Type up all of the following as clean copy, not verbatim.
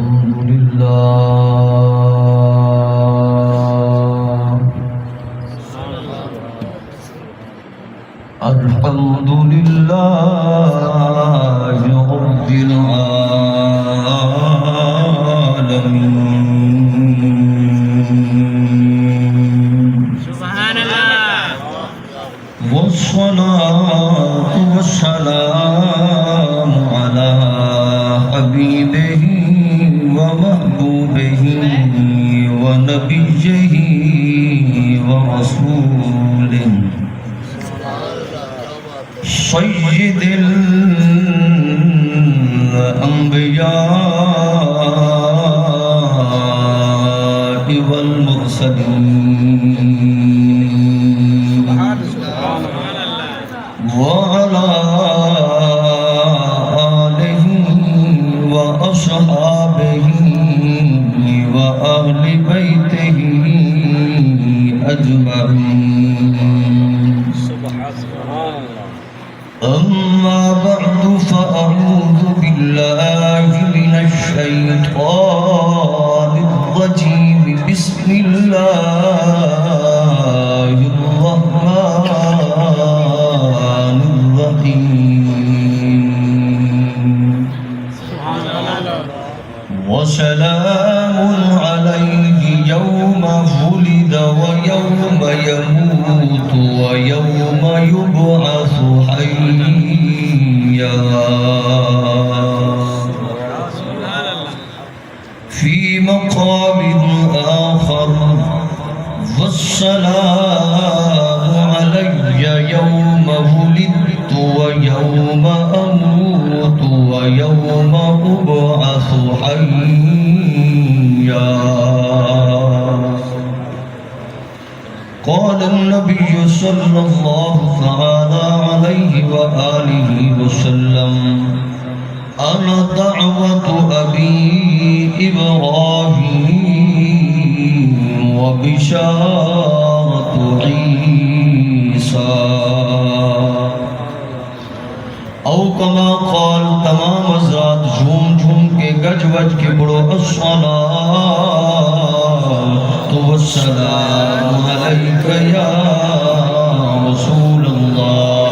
الحمد لله الحمد لله رب العالمين سبحان الله والصلاة والسلام على حبيبه ومحبوبه ونبيه ورسوله سيد الأنبياء والمرسلين وعلى آله وأصحابه وأهل بيته أجمعين أما بعد فأعوذ بالله من الشيطان الرجيم بسم الله الرحمن الرحيم وسلام عليه يوم ولد ويوم يموت ويوم يبعث حيا في مقام آخر والسلام علي يوم ولدت ويوم أموت ويوم أبعث حيا قال النبي صلى الله تعالى عليه وآله وسلم أنا دعوة أبي إبراهيم وبشارة عيسى او کما قال تمام حضرات جھوم جھوم کے گج وج کے بڑو الصلاۃ والسلام علیک یا رسول اللہ.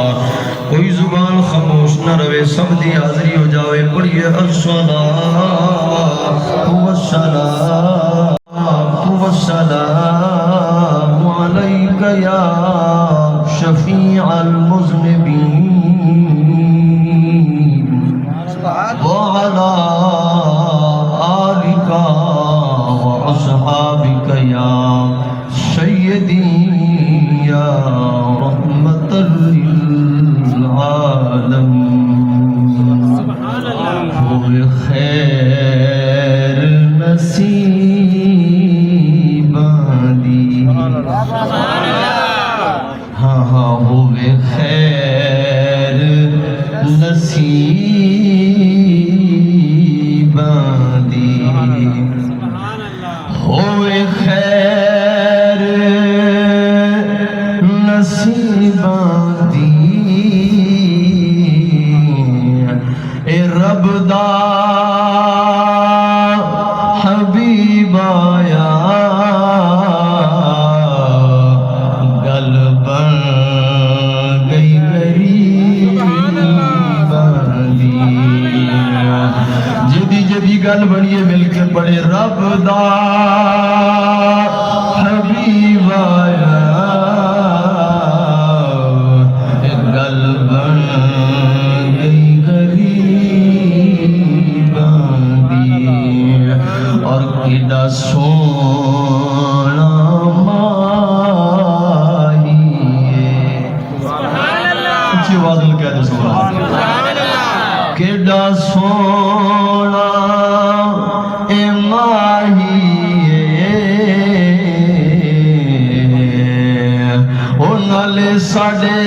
کوئی زبان خاموش نہ رہے، سب دی حاضری ہو جاوے. پڑھیے الصلاۃ والسلام علیک یا شفیع المذنبین وعلى آلك وأصحابك يا سيدي يا رحمة للعالمين. ہوئے خیر نصیب دی، ہاں ہاں ہوئے خیر نصیب دی، ہوئے خیر نصیب دی. اے رب دا حبیب آیا گل بن گئی غریب دی. جدی جدی گل بنیے مل کے پڑھے رب دا حبیب آیا گل بن گئی غریب دی. اور کیڈا سونا ماہی ہے، اچھی آواز میں کہہ دو سبحان اللہ. کیڈا سونا اے ماہی او نالے ساڈے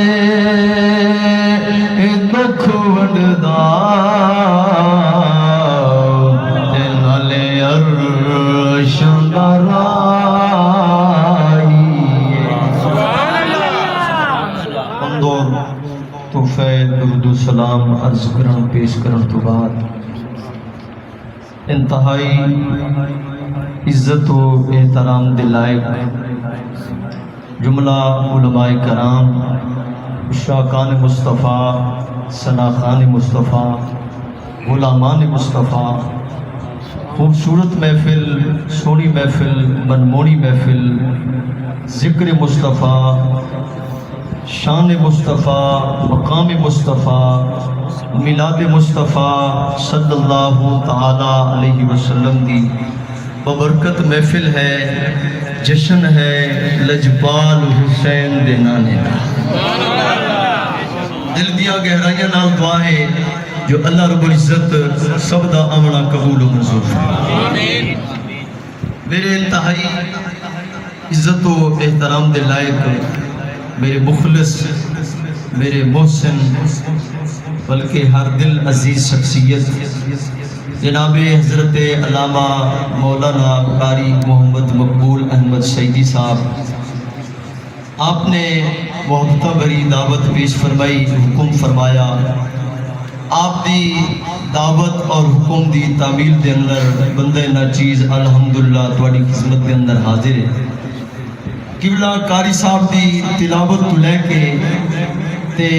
دکھ ونڈدا تے نالے عرشاں دا راہی. بندو توفیل درود و سلام عرض کرن پیش کرن تو بعد انتہائی عزت و احترام دے لائق جملہ علماء کرام، عشاقان مصطفیٰ، ثناخان مصطفیٰ، غلامان مصطفیٰ، خوبصورت محفل، سونی محفل، منمونی محفل، ذکر مصطفیٰ، شان مصطفیٰ، مقام مصطفیٰ، میلاد مصطفیٰ صلی اللہ تعالیٰ علیہ وسلم دی ببرکت محفل ہے، جشن ہے لجپال حسین دے نانے دا۔ دل دیا گہرائیاں نال دعا ہے جو اللہ رب العزت سب دا آمنا قبول و منظور ہے۔ میرے انتہائی عزت و احترام دے لائق میرے مخلص، میرے محسن، بلکہ ہر دل عزیز شخصیت جناب حضرت علامہ مولانا قاری محمد مقبول احمد سعیدی صاحب، آپ نے محبتہ بھری دعوت پیش فرمائی، حکم فرمایا۔ آپ دی دعوت اور حکم دی تعمیل دے اندر بندہ ناچیز الحمدللہ تواڈی خدمت دے اندر حاضر ہے۔ قبلہ قاری صاحب دی تلاوت تو لے کے تے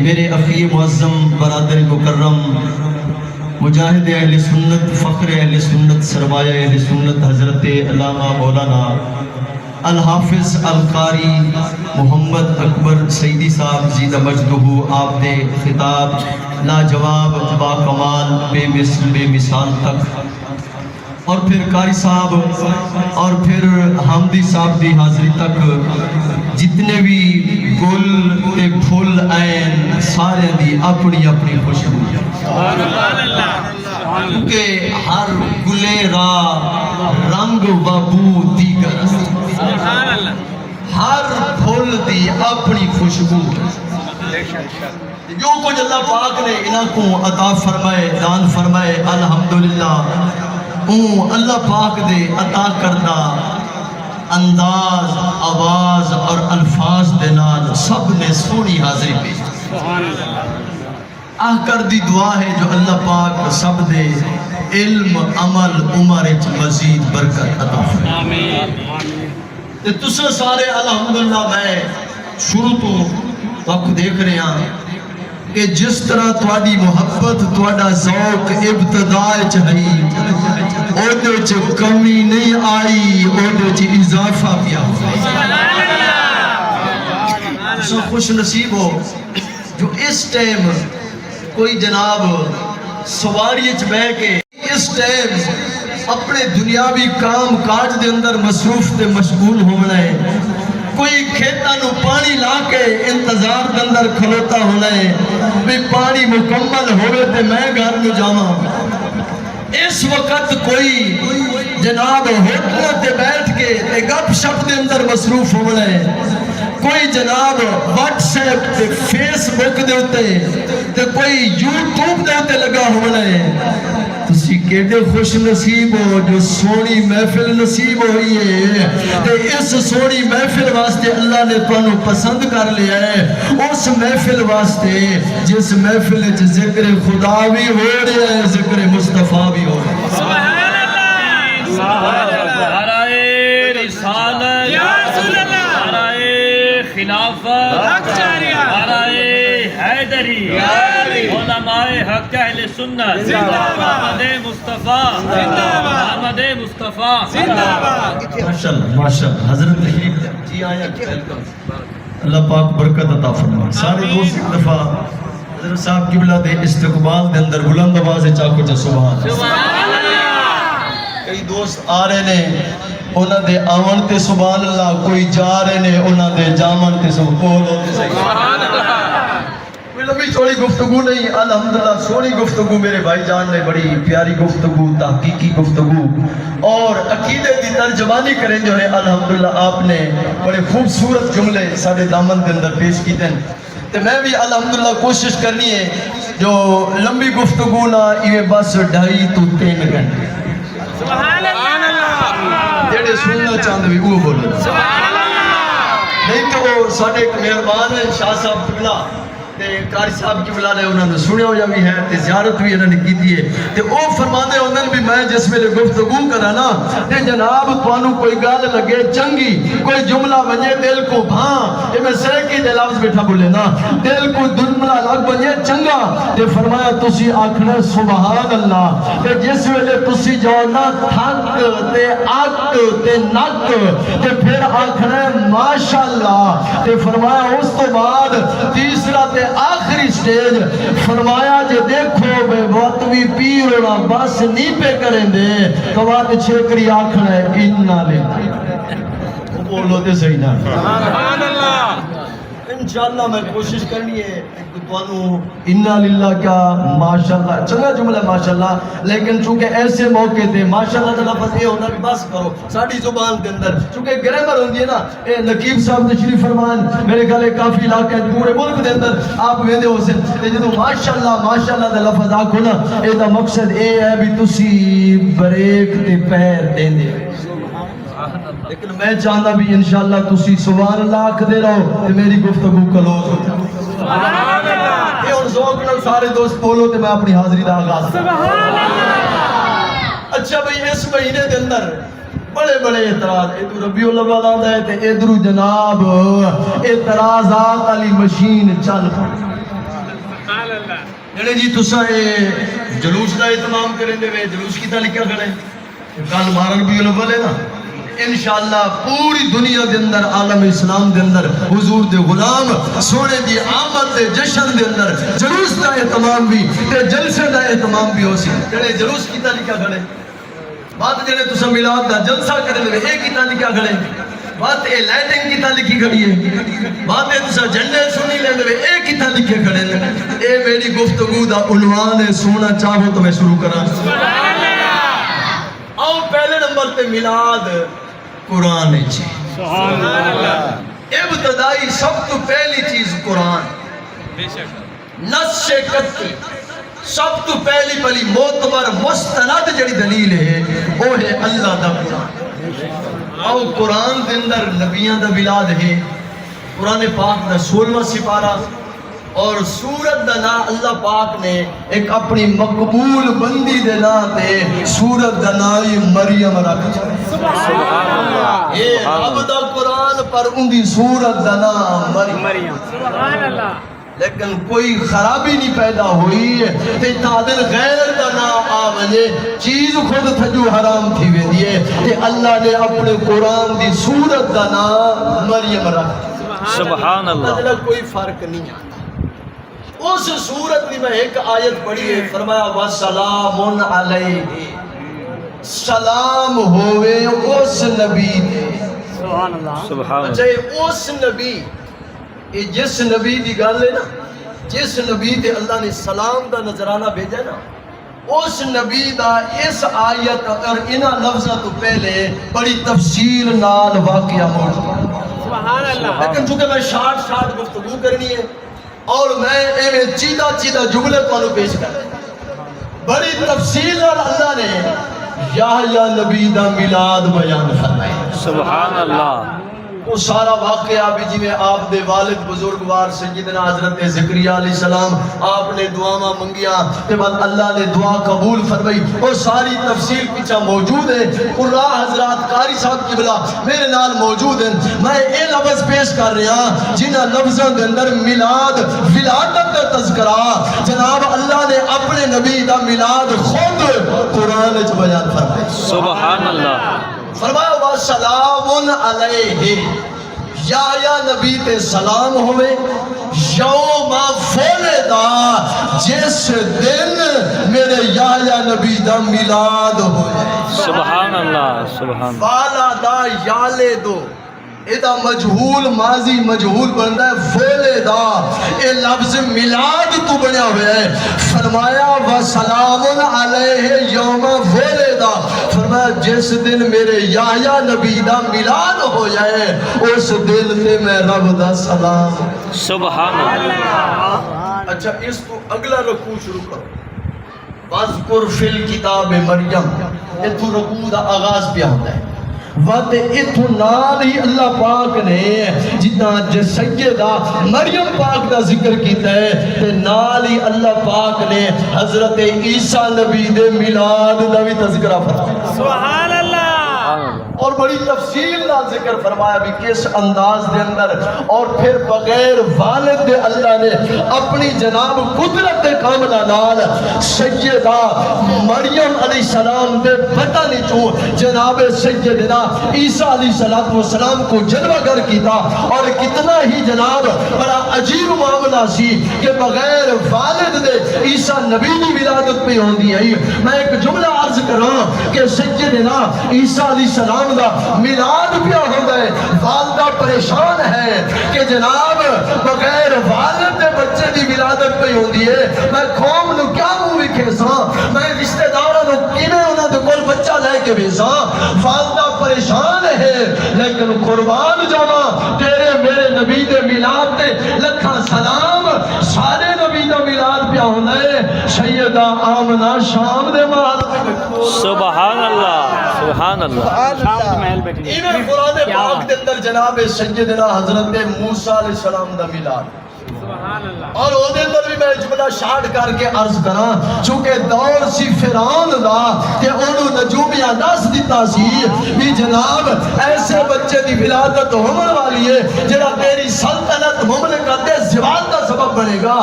میرے اخی معظم برادر مکرم مجاہد اہل سنت، فخر اہل سنت، سرمایہ اہل سنت حضرت علامہ مولانا الحافظ القاری محمد اکبر سعیدی صاحب زیدہ مجدہ، آپ دے خطاب لاجواب، با کمال، بے مثل، بے مثال تک، اور پھر قاری صاحب اور پھر حامدی صاحب دی حاضری تک جتنے بھی گل تے پھول آئین سارے دی اپنی اپنی خوشبو، کیونکہ ہر گلے را رنگ و بو دیگر، ہر پھول دی اپنی خوشبو، جو کچھ اللہ پاک نے انہاں کو عطا فرمائے، دان فرمائے، الحمدللہ اللہ پاک دے عطا کردہ انداز، آواز اور الفاظ دے نال سب نے سونی حاضری پیش۔ آہ کر دی دعا ہے جو اللہ پاک سب دے علم، عمل، عمر مزید برکت عطا فرمائے۔ تسے سارے الحمدللہ میں شروع تو وقت دیکھ رہے ہیں کہ جس طرح تواڈی محبت، تواڈا ذوق ابتداء چاہی اوہدے چ کمی نہیں آئی، اوہدے چ اضافہ کیا۔ سو خوش نصیب ہو جو اس ٹائم کوئی جناب سواری چ بہ کے اس ٹائم اپنے دنیاوی کام کاج دے اندر مصروف تے مشغول ہونا ہے، کوئی کھیتاں نو پانی لا کے انتظار دے اندر کھلوتا ہونا ہے بھی پانی مکمل ہوئے تے میں گھر نو جاواں۔ اس وقت کوئی جناب ہوٹلوں تے بیٹھ کے تے گپ شپ دے اندر مصروف ہونا ہے، کوئی جناب واٹس ایپ تے فیس بک دے ہوتے تے کوئی یوٹیوب دے ہوتے لگا ہونا ہے۔ تسی کیڑے خوش نصیب ہو جو سونی محفل نصیب ہوئی ہے، تے اس سونی محفل واسطے اللہ نے تانوں پسند کر لیا ہے، اس محفل واسطے جس محفل وچ ذکر خدا بھی ہو رہا ہے، ذکر مصطفیٰ بھی ہو رہا ہے۔ سبحان اللہ، سبحان اللہ، نعرہ رسالت، یا رسول اللہ، نعرہ خلافت، نعرہ حیدری، علماء حق اہل سنت، محمد مصطفیٰ، محمد مصطفیٰ زندہ باد۔ ماشاءاللہ ماشاءاللہ، حضرت تشریف جی آیا، اللہ پاک برکت عطا فرمائے۔ سارے دوست ایک دفعہ حضرت صاحب قبلہ دے استقبال دے اندر بلند آواز چاکو چا سبحان اللہ۔ کئی دوست آ رہے نے انہاں دے آون تے سبحان اللہ، کوئی جا رہے نے انہاں دے جامن تے سبحان اللہ۔ کوئی لمبی چوڑی گفتگو نہیں، الحمدللہ سونی گفتگو میرے بھائی جان نے، بڑی پیاری گفتگو، تحقیقی گفتگو اور عقیدے کی ترجمانی کریں جو ہے الحمدللہ آپ نے بڑے خوبصورت جملے سارے دامن دے اندر پیش کیتے ہیں۔ تو میں بھی الحمدللہ کوشش کرنی ہے جو لمبی گفتگو نہ یہ بس 2.5 تو 3 گھنٹے سبحان اللہ، جڑے سننا چاہتے بھی وہ بولو نہیں تو وہ سارے ایک مہربان ہیں شاہ صاحب قبلہ، تے قاری صاحب کی بلا نے انہوں نے سنیا ہوا بھی ہے تے زیارت بھی انہوں نے کی دیئے تے او فرمانے انہوں نے بھی میں جس میں گفتگو کرانا تے جناب توانو کوئی گال لگے چنگی کوئی جملہ بنجے دل کو بھاں تے میں سیکی دے لفظ بیٹھا بولے نا دل کو جملہ لگ بنجے چنگا تے فرمایا تسی آکھنا سبحان اللہ تے جس ویلے تسی جانا تھک تے اک تے نک تے پھر آکھنا ماشاءاللہ تے فرمایا اس تو بعد تیسرا تے آخری سٹیج فرمایا جے دیکھو بے وقت بھی پیر ہونا بس نہیں پہ کریں دے تو بات چھکری آکھنا ہے انہا لے بولو دے صحیح نا سبحان اللہ انشاءاللہ میں کوشش کرنی ہے توانو انہا للہ کیا ماشاءاللہ چنگا جملہ ماشاءاللہ لیکن چونکہ ایسے موقع تھے ماشاءاللہ تا لفظ یہ ہونا بھی بس کرو ساڑھی زبان کے اندر چونکہ گریمر ہوندی ہے نا اے نقیب صاحب تشریف فرمان میرے گھلے کافی علاقہ ہے پورے ملک کے اندر آپ ویندے ہو سن تے جدو ماشاءاللہ دا لفظ آکھو نا اے دا مقصد اے ہے بھی تسی بریک تے پیر دین دے لیکن میں چاہتا بھی انشاءاللہ تسی سبحان اللہ آکھ دے رہو تے میری گفتگو کلوز ہو جائے سبحان اللہ یہ ان ذوق نال سارے دوست بولو تے میں اپنی حاضری دا آغاز سبحان اللہ اچھا بھئی اس مہینے دے اندر بڑے بڑے اعتراض ادھر ربیع الاول آندا ہے تے ادھر جناب اعتراضات والی مشین چل پئی سبحان اللہ جڑے جی تساں اے جلوس دا اہتمام کریں دے وے جلوس کیتا لکھیا کھڑے کل مارا ربیع الاول ہے نا انشاءاللہ پوری دنیا دے اندر عالم اسلام دے اندر حضور دے غلام سونے دی آمد دے جشن دے اندر جلوس دا اہتمام بھی تے جلسے دا اہتمام بھی ہو سی جڑے جلوس کیتا لکھیا کھڑے بات جڑے تساں میلاد دا جلسہ کرے دے اے کیتا لکھیا کھڑے بات اے لائٹنگ کیتا لکھی کھڑی ہے بات اے تساں جھنڈے سنی لے دے اے کیتا لکھے کھڑے اے میری گفتگو دا عنوان ہے سونا چاہو تو میں شروع کراں سبحان اللہ آؤ پہلے نمبر تے میلاد قرآن چی سبحان اللہ ابتدائی سب تو پہلی چیز قرآن بے شک نص قطعی سب تو پہلی پہلی معتبر مستند جڑی دلیل ہے وہ ہے اللہ دا قرآن آؤ قرآن دے اندر نبیان دا بلاد ہے قرآن پاک دا 16واں سپارہ اور سورت دا نا اللہ پاک نے ایک اپنی مقبول بندی دے نا تے سورت دا نائی مریم رکھ جائے سبحان اللہ اے رب دا قرآن پر ان دی سورت دا نا مریم سبحان اللہ لیکن کوئی خرابی نہیں پیدا ہوئی تے تعدل غیر دا نا آوجے چیز خود تھجو حرام تھی وے دیئے تے اللہ نے اپنے قرآن دی سورت دا نا مریم رکھ سبحان اللہ کوئی فرق نہیں آتا اس سورت میں ایک آیت پڑھی ہے فرمایا وَسَلَامٌ عَلَيْهِ سلام ہوئے اس نبی دے سبحان اللہ سبحان اچھا اس نبی جس نبی دی گل ہے نا جس نبی تے اللہ نے سلام دا نظرانہ بھیجا نا اس نبی دا اس آیت اور انہا لفظہ تو پہلے بڑی تفصیل نال واقعہ موجود سبحان اللہ لیکن چونکہ میں شارٹ گفتگو کرنی ہے اور میں ایویں چیدہ جملے کو پیش کر بڑی تفصیل اور اللہ نے یحییٰ نبی دا میلاد بیان فرمایا سبحان اللہ وہ سارا واقعہ بھی جی میں آپ دے والد بزرگوار سیدنا حضرت زکریا علیہ السلام آپ نے دعا منگیا کہ بعد اللہ نے دعا قبول فرمائی وہ ساری تفصیل پیچھا موجود ہے قرآن حضرات قاری صاحب کی بلا میرے نال موجود ہیں میں اے لفظ پیش کر رہا جنہ لفظوں کے اندر میلاد ولادت کا تذکرہ جناب اللہ نے اپنے نبی دا میلاد خود قرآن وچ بیان فرمایا سبحان اللہ فرمایا وَسَلَامٌ عَلَيْهِ یا نبی تے سلام ہوئے یوم فولدا جس دن میرے یا نبی دا میلاد ہوئے سبحان اللہ سبحان والدہ یالے دو ایدہ مجہول ماضی مجہول بندہ ہے فولدا اے لفظ میلاد تو بنیا ہوئے ہے فرمایا وَسَلَامٌ عَلَيْهِ یوم فولدا فرمایا جس دن میرے یحییٰ نبی دا میلاد ہو جائے اس دن تے میں رب دا سلام سبحان اللہ اچھا اس کو اگلا رکوع شروع کرو وَذْكُرْ فِي الْكِتَابِ مریم یہ تو رکوع دا آغاز بھی ہوتا ہے وتے اتھوں نال ہی اللہ پاک نے جتنا سیدہ مریم پاک دا ذکر کیتا ہے تے نال ہی اللہ پاک نے حضرت عیسیٰ نبی دے میلاد دا بھی تذکرہ فرمایا سبحان اللہ اور بڑی تفصیل نہ ذکر فرمایا بھی کس انداز دے اندر اور پھر بغیر والد دے اللہ نے اپنی جناب قدرت کاملہ نال سیدہ مریم علیہ السلام دے پتہ نہیں چوں جناب سیدنا عیسیٰ علیہ السلام کو جلوہ گر کیتا اور کتنا ہی جناب بڑا عجیب معاملہ سی کہ بغیر والد دے عیسیٰ نبی دی ولادت پہ ہوندی ہے میں ایک جملہ عرض کراں کہ سیدنا عیسیٰ علیہ السلام دا میلاد پیا ہوتا ہے والدہ پریشان ہے کہ جناب بغیر والد دے بچے دی ولادت پہ ہوندی ہے میں قوم نو کیا منہ وکھیساں میں رشتہ داراں نو کیویں انہاں دے کول بچہ لے کے بھیجاں والدہ پریشان ہے لیکن قربان جاواں تیرے میرے نبی دے میلاد تے لکھاں سلام سارے نبی دا میلاد پیا ہوندا ہے سیدہ آمنہ شام دے محل تے سبحان اللہ سبحان اللہ ایویں قرآن پاک دے اندر جناب سیدنا حضرت موسیٰ علیہ السلام دا میلاد اور او دے اندر بھی میں جملہ شارٹ کر کے عرض کراں چونکہ دور سی فرعون دا کہ انہوں نجومیاں دس دیتا سی بھی جناب ایسے بچے دی ولادت ہونے والی ہے جڑا تیری سلطنت مملکت دے زوال دا سبب بنے گا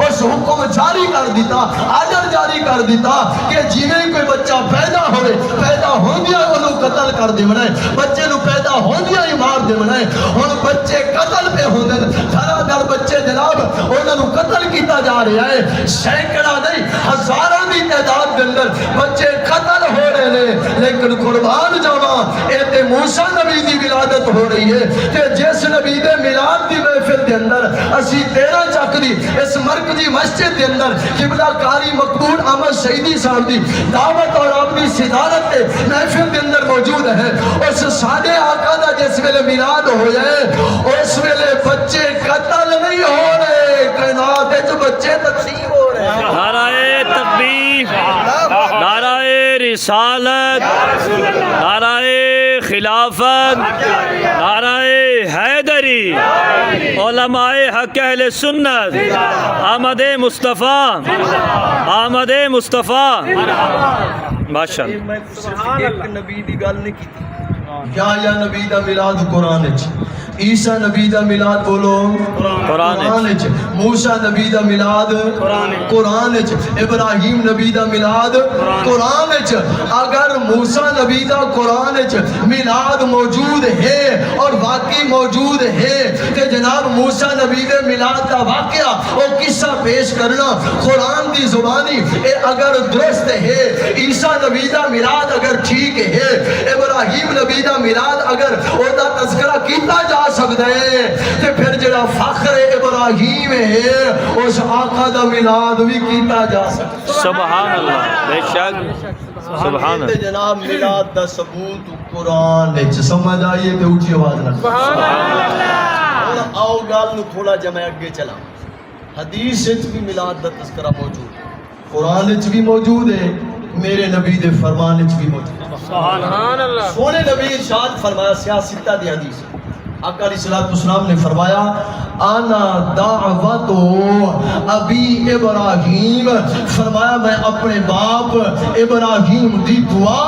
اس حکم جاری کر دیتا آجر جاری کر دیتا کہ جیویں کوئی بچہ پیدا ہوئے پیدا ہوندیا انہوں قتل کر دے بنے بچے نو پیدا ہوندیا ہی مار دے بنے ان بچے قتل پہ ہوندے دھرا در بچے جناب انہوں نے قتل کیتا جا رہا ہے سینکڑا نہیں ہزاروں کی تعداد کے اندر بچے قتل ہو رہے ہیں لیکن قربان جاواں اے تے موسیٰ نبی دی ولادت ہو رہی ہے تے جس نبی دے میلاد دی محفل دے اندر اسی 13 چک دی اس مرکزی مسجد دے اندر قبلہ کاری مقبول احمد شہیدی صاحب دی دعوت اور آپ دی صدارت تے محفل دے اندر موجود ہے اس سادے آقا دا جس ویلے میلاد ہو جائے اس ویلے بچے قتل نہیں ہو رہے کائنات جو بچے تقسیم ہو رہے ہیں نعرہ تکبیر نعرہ رسالت نعرہ خلافت نعرہ حیدری علماء حق اہل سنت آمد مصطفیٰ آمد مصطفیٰ ماشاءاللہ میں صرف ایک نبی دی گل نہیں کی یا نبی دا میلاد قرآن اچ عیسیٰ نبی دا میلاد بولو قرآن اچ موسیٰ نبی دا میلاد قرآن اچ ابراہیم نبی دا میلاد قرآن اچ اگر موسیٰ نبی دا قرآن اچ میلاد موجود ہے اور واقعی موجود ہے کہ جناب موسیٰ نبی دے میلاد دا واقعہ اور قصہ پیش کرنا قرآن دی زبانی اگر درست ہے عیسیٰ نبی دا میلاد اگر ٹھیک ہے ابراہیم نبی دا میلاد اگر او دا تذکرہ کیتا جا سکتا ہے کہ پھر جڑا فخر ابراہیم ہے اس آقا دا میلاد بھی کیتا جا سکتا ہے سبحان اللہ بے شک سبحان اللہ جناب میلاد دا ثبوت قرآن ہے سمجھ آئیے کہ اونچی آواز نہ سبحان اللہ آؤ گال نو تھوڑا جا میں اگے چلا حدیث وچ بھی میلاد دا تذکرہ موجود ہے قرآن وچ بھی موجود ہے میرے نبی دے فرمان وچ بھی موجود ہے سبحان اللہ سونے نبی ارشاد فرمایا سیاستہ دی حدیث آقا علیہ السلام نے فرمایا آنا دعوت ابی ابراہیم فرمایا میں اپنے باپ ابراہیم دی دعا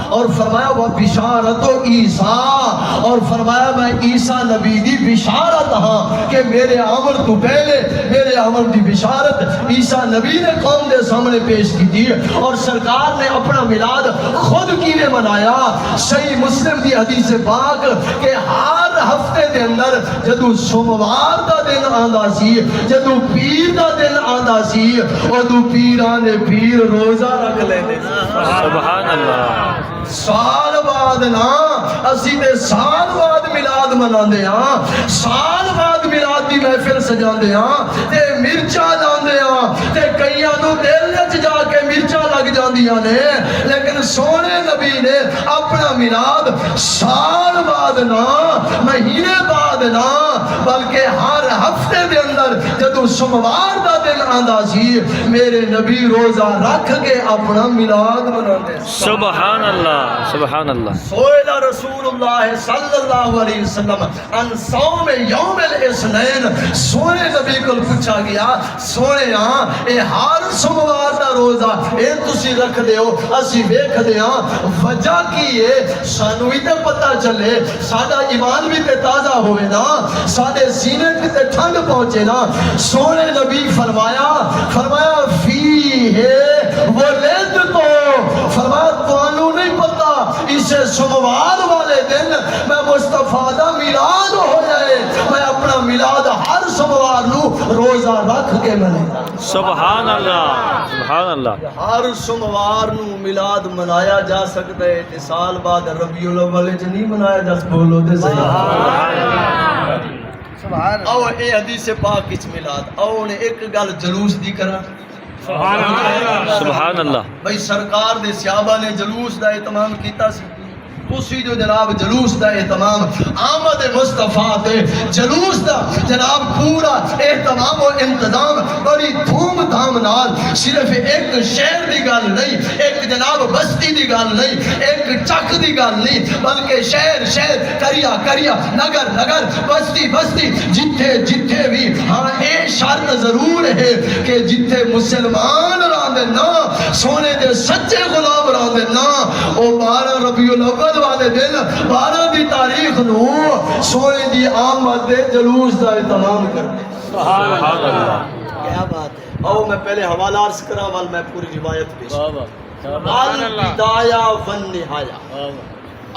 اور فرمایا وہ بشارت عیسیٰ اور فرمایا میں عیسیٰ نبی دی بشارت ہاں کہ میرے عمر تو پہلے میرے عمر دی بشارت عیسیٰ نبی نے قوم دے سامنے پیش کی تھی اور سرکار نے اپنا میلاد خود کیویں منایا صحیح مسلم دی حدیث پاک کہ ہر ہفتے دے اندر جدو سوموار دا دن آندا سی جدو پیر دا دن آندا سی ادو پیران نے پیر روزہ رکھ لیندے سبحان اللہ سال بعد نا اسی تے سال بعد میلاد مناندے ہاں سال بعد میلاد دی محفل سجاندے ہاں تے مرچا لاندے ہاں تے کئیاں نو دل وچ جا کے مرچا لگ جاندیاں نے لیکن سونے نبی نے اپنا میلاد سال بعد بعد نہ مہینے بعد نہ بلکہ ہر ہفتے دے اندر جدو سوموار دا دن آندا سی میرے نبی روزہ رکھ کے اپنا میلاد مناتے سبحان اللہ سبحان اللہ سئل رسول اللہ صلی اللہ علیہ وسلم ان صوم یوم الاثنین سونے نبی کو پوچھا گیا سونے اے ہر سوموار دا روزہ اے تسی رکھ دیو اسی ویکھ دیاں وجہ کی ہے سانو بھی تے پتہ چلے ساڈا ایمان بھی تے تازہ ہوئے نا ساڈے سینے بھی تے ٹھنڈ پہنچے نا سونے نبی فرمایا فی ہے وہ لید تو فرمایا توانو نہیں پتا اسے سوموار والے دن میں مصطفیٰ دا میلاد ہو جائے میں اپنا میلاد ہر سوموار نو روزہ رکھ کے منے سبحان اللہ سبحان اللہ ہر سوموار نو میلاد منایا جا سکتا ہے تے سال بعد ربیع الاول وچ نہیں منایا جا سکتا بولو تے صحیح او اے حدیث پاک وچ میلاد او نے ایک گل جلوس دی کرا سبحان اللہ بھئی سرکار دے صحابہ نے جلوس دا اہتمام کیتا سی اسی جو جناب جلوس دا اہتمام آمد مصطفیٰ تے جلوس دا جناب پورا اہتمام و انتظام بڑی دھوم دھام نال صرف ایک شہر دی گل نہیں ایک جناب بستی دی گل نہیں ایک چک دی گل نہیں بلکہ شہر کریا نگر بستی جتھے بھی ہاں اے شرط ضرور ہے کہ جتھے مسلمان راندے نا سونے دے سچے غلام راندے نا او 12 ربیع الاول والے دن 12 دی تاریخ نو سونے دی آمد دے جلوس دا اہتمام کرتے سبحان اللہ کیا بات ہے او میں پہلے حوالہ عرض کرا وال میں پوری روایت پیش البدایہ والنہایہ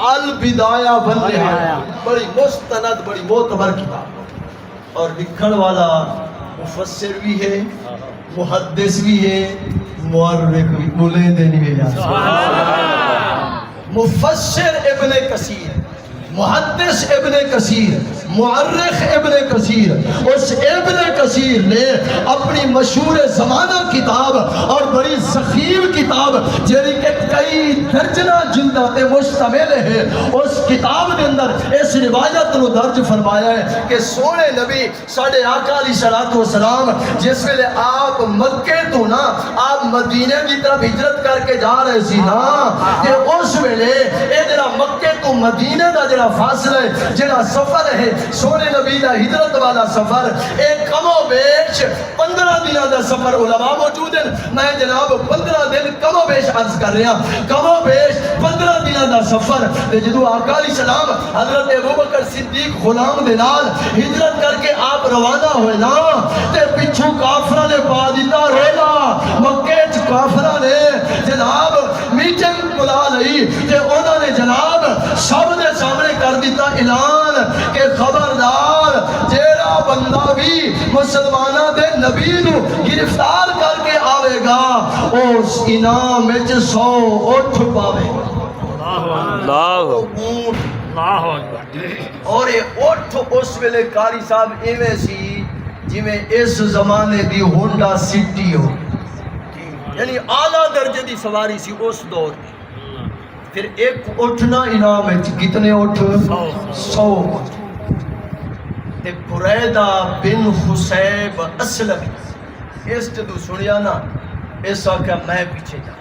البدایہ والنہایہ بڑی مستند بڑی معتبر کتاب اور لکھن والا مفسر بھی ہے محدث بھی ہے مورخ بھی بولے دینی بھی مفسر ابن کثیر محدث ابن کثیر معرخ ابن کثیر اس ابن کثیر نے اپنی مشہور زمانہ کتاب اور بڑی ضخیم کتاب جیڑی کہ کئی درجنہ جلدہ تے مشتمل ہے اس کتاب کے اندر اس روایت نو درج فرمایا ہے کہ سونے نبی ساڈے آقا علیہ الصلوۃ والسلام جس ویلے آپ مکے تو نا آپ مدینے کی طرف ہجرت کر کے جا رہے سی نا کہ اس ویلے اے جڑا مکے تو مدینے دا جڑا فاصلہ ہے جڑا سفر ہے سونے نبی دا ہجرت والا سفر ایک کم و بیش 15 دنوں دا سفر علماء موجود ہیں میں جناب 15 دن کم و بیش عرض کر رہا کم و بیش 15 دنوں دا سفر تے جدو آقا علیہ السلام حضرت ابوبکر صدیق غلام دے نال ہجرت کر کے آپ روانہ ہوئے نا تے پچھو کافرہ نے پا دیتا رولا مکے چ کافرہ نے جناب میٹنگ بلا لئی تے انہوں نے جناب سب نے سامنے کر دیتا اعلان کہ خبردار جیڑا بندہ بھی مسلمانہ دے نبی نو گرفتار کر کے آوے گا اس انعام وچ 100 اٹھ پاوے اللہ اور یہ اٹھ اس ویلے قاری صاحب ایویں سی جویں اس زمانے دی ہونڈا سٹی ہو یعنی اعلیٰ درجے دی سواری سی اس دور دی پھر ایک اٹھنا انعام ہے کتنے اٹھ 100 تے بریدہ بن خصیب اسلمی اس جدو سنیا نا اس آکھا میں پیچھے جا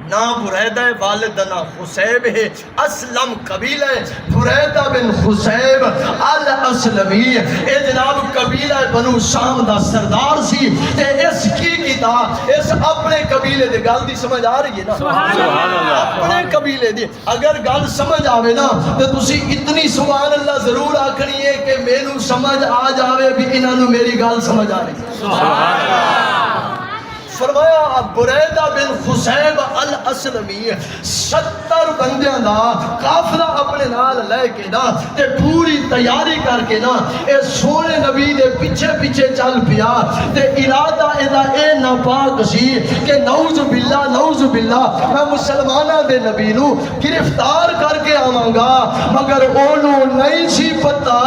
نا بریدہ والد نا خصیب ہے اسلم قبیلہ بریدہ بن خصیب الاسلمی اے جناب قبیلہ بنو شام دا سردار سی تے اس کی کتاب اس اپنے قبیلے دے گل دی سمجھ آ رہی ہے نا سبحان اللہ اپنے قبیلے دی اگر گل سمجھ آوے نا تو تسی اتنی سبحان اللہ ضرور آکھنی ہے کہ مینوں سمجھ آ جاوے بھی انہاں نوں میری گل سمجھ آ رہی ہے سبحان اللہ فرمایا بریدہ بن خصیب الاسلمی 70 بندیاں دا قافلہ اپنے نال لے کے نا تے پوری تیاری کر کے نا اے سونے نبی دے پیچھے پیچھے چل پیا تے ارادہ ادا اے ناپاک سی کہ نعوذ باللہ میں مسلمانہ دے نبی نو گرفتار کر کے آواں گا مگر اونوں نہیں سی پتا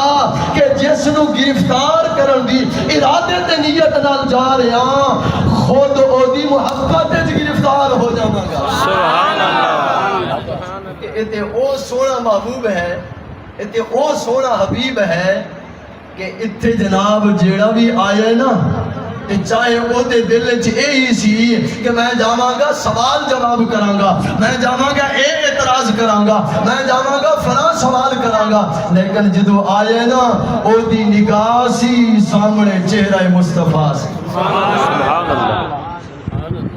کہ جس نو گرفتار کرن دی ارادے تے نیت نال جا رہا خود او دی محبت وچ گرفتار ہو جاواں گا سبحان اللہ اتنے او سونا محبوب ہے، اتنے او سونا حبیب ہے کہ اتنے جناب جیڑا بھی آیا ہے نا تے چاہے وہ دے دل وچ یہی سی کہ میں جاواں گا سوال جواب کراں گا، میں جاواں گا اے اعتراض کراں گا، میں جاواں گا فلاں سوال کراں گا، لیکن جدو آئے نا او دی نگاہ سی سامنے چہرہ مصطفیٰ سی، سبحان اللہ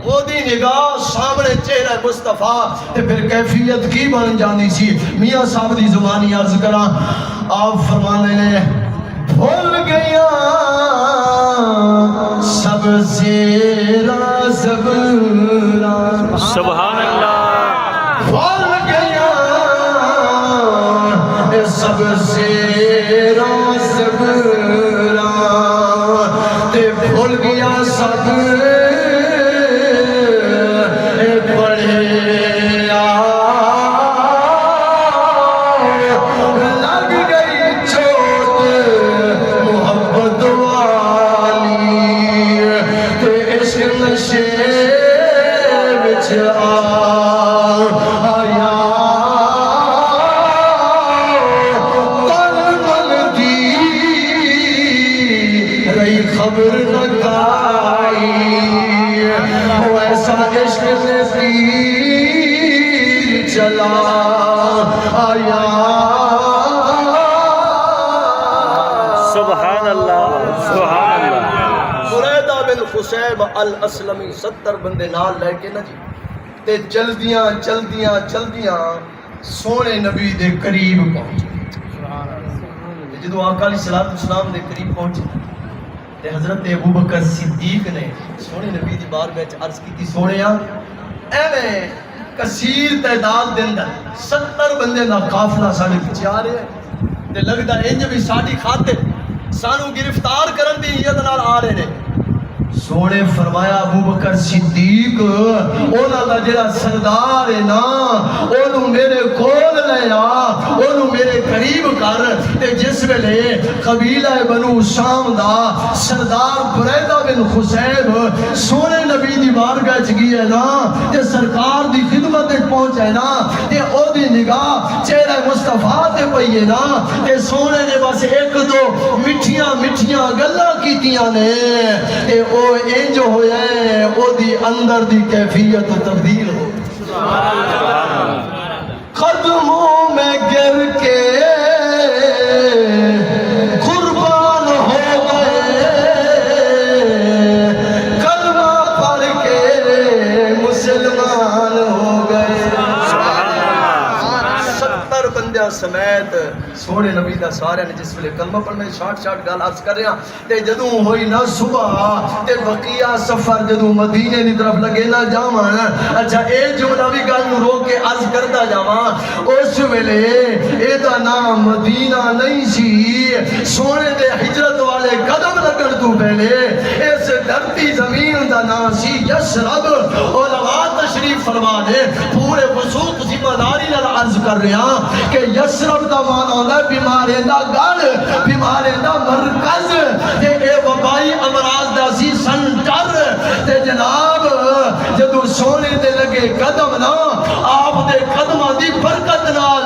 او دی نگاہ سامنے چہرہ مصطفیٰ تے پھر کیفیت کی بن جانی سی۔ میاں صاحب دی زبانی عرض کراں، آپ فرمانے نے بھول گیا سب سے راز راز، سبحان اللہ بھول گیا سب سے راز راز، تے بھول گیا سب خبر نہ آئی وہ ایسا عشق سے تیر چلا آیا۔ سبحان اللہ سبحان اللہ بریدہ بن خصیب الاسلمی 70 بندے نال لے کے نا جی تے چلدیاں چلدیاں چلدیاں سونے نبی دے قریب پہنچے۔ جدو آقا علیہ الصلوۃ والسلام دے قریب پہنچے تے حضرت ابوبکر صدیق نے سونے نبی دی بارگاہ وچ عرض کیتی، سونےیا ایویں کثیر تعداد دے اندر 70 بندے دا قافلہ ساڈے پیچھے آ رہا ہے تے لگدا انج بھی ساڈی خاطر سانو گرفتار کرن دی نیت نال آ رہے نے۔ سونے فرمایا ابوبکر صدیق اونا دا جڑا سردار ہے نا اونوں میرے کول لے آ، اونوں میرے قریب کر، تے جس ویلے قبیلہ بنو شام دا سردار بریدہ بن خصیب سونے نبی دی بارگاہ وچ گیا نا تے سرکار دی خدمت وچ پہنچے نا تے او دی نگاہ چہرہ مصطفیٰ تے پئی ہے نا تے سونے نے بس ایک دو مٹھیاں مٹھیاں گلاں کیتیاں نے تے او انج ہویا ہے او دی اندر دی کیفیت تبدیل ہو۔ قدموں میں گر کے قربان ہو گئے، کلمہ پڑھ کے مسلمان ہو گئے۔ 70 بندیاں سمیت سونے نبی دا سارے نے جس ویلے کلمہ پڑھ میں شارٹ گل عرض کر رہا تے جدوں ہوئی نا صبح تے بقیہ سفر جدوں مدینے دی طرف لگے نا جاواں، اچھا اے جملہ بھی گل نوں روک کے عرض کردا جاواں، اس ویلے اے دا نام مدینہ نہیں سی، سونے دے ہجرت والے قدم لگن تو پہلے اس دھرتی زمین دا نام سی یثرب۔ علماء تشریف فرما دے پورے وثوق ذمہ داری نال عرض کر رہا کہ یثرب دا معنی ہوتا ہے بیمارے دا گڑھ، بیمارے دا مرکز، تے اے وبائی امراض دا سی سنٹر۔ تے جناب جدو سونے دے لگے قدم نا آپ دے قدمہ دی برکت نال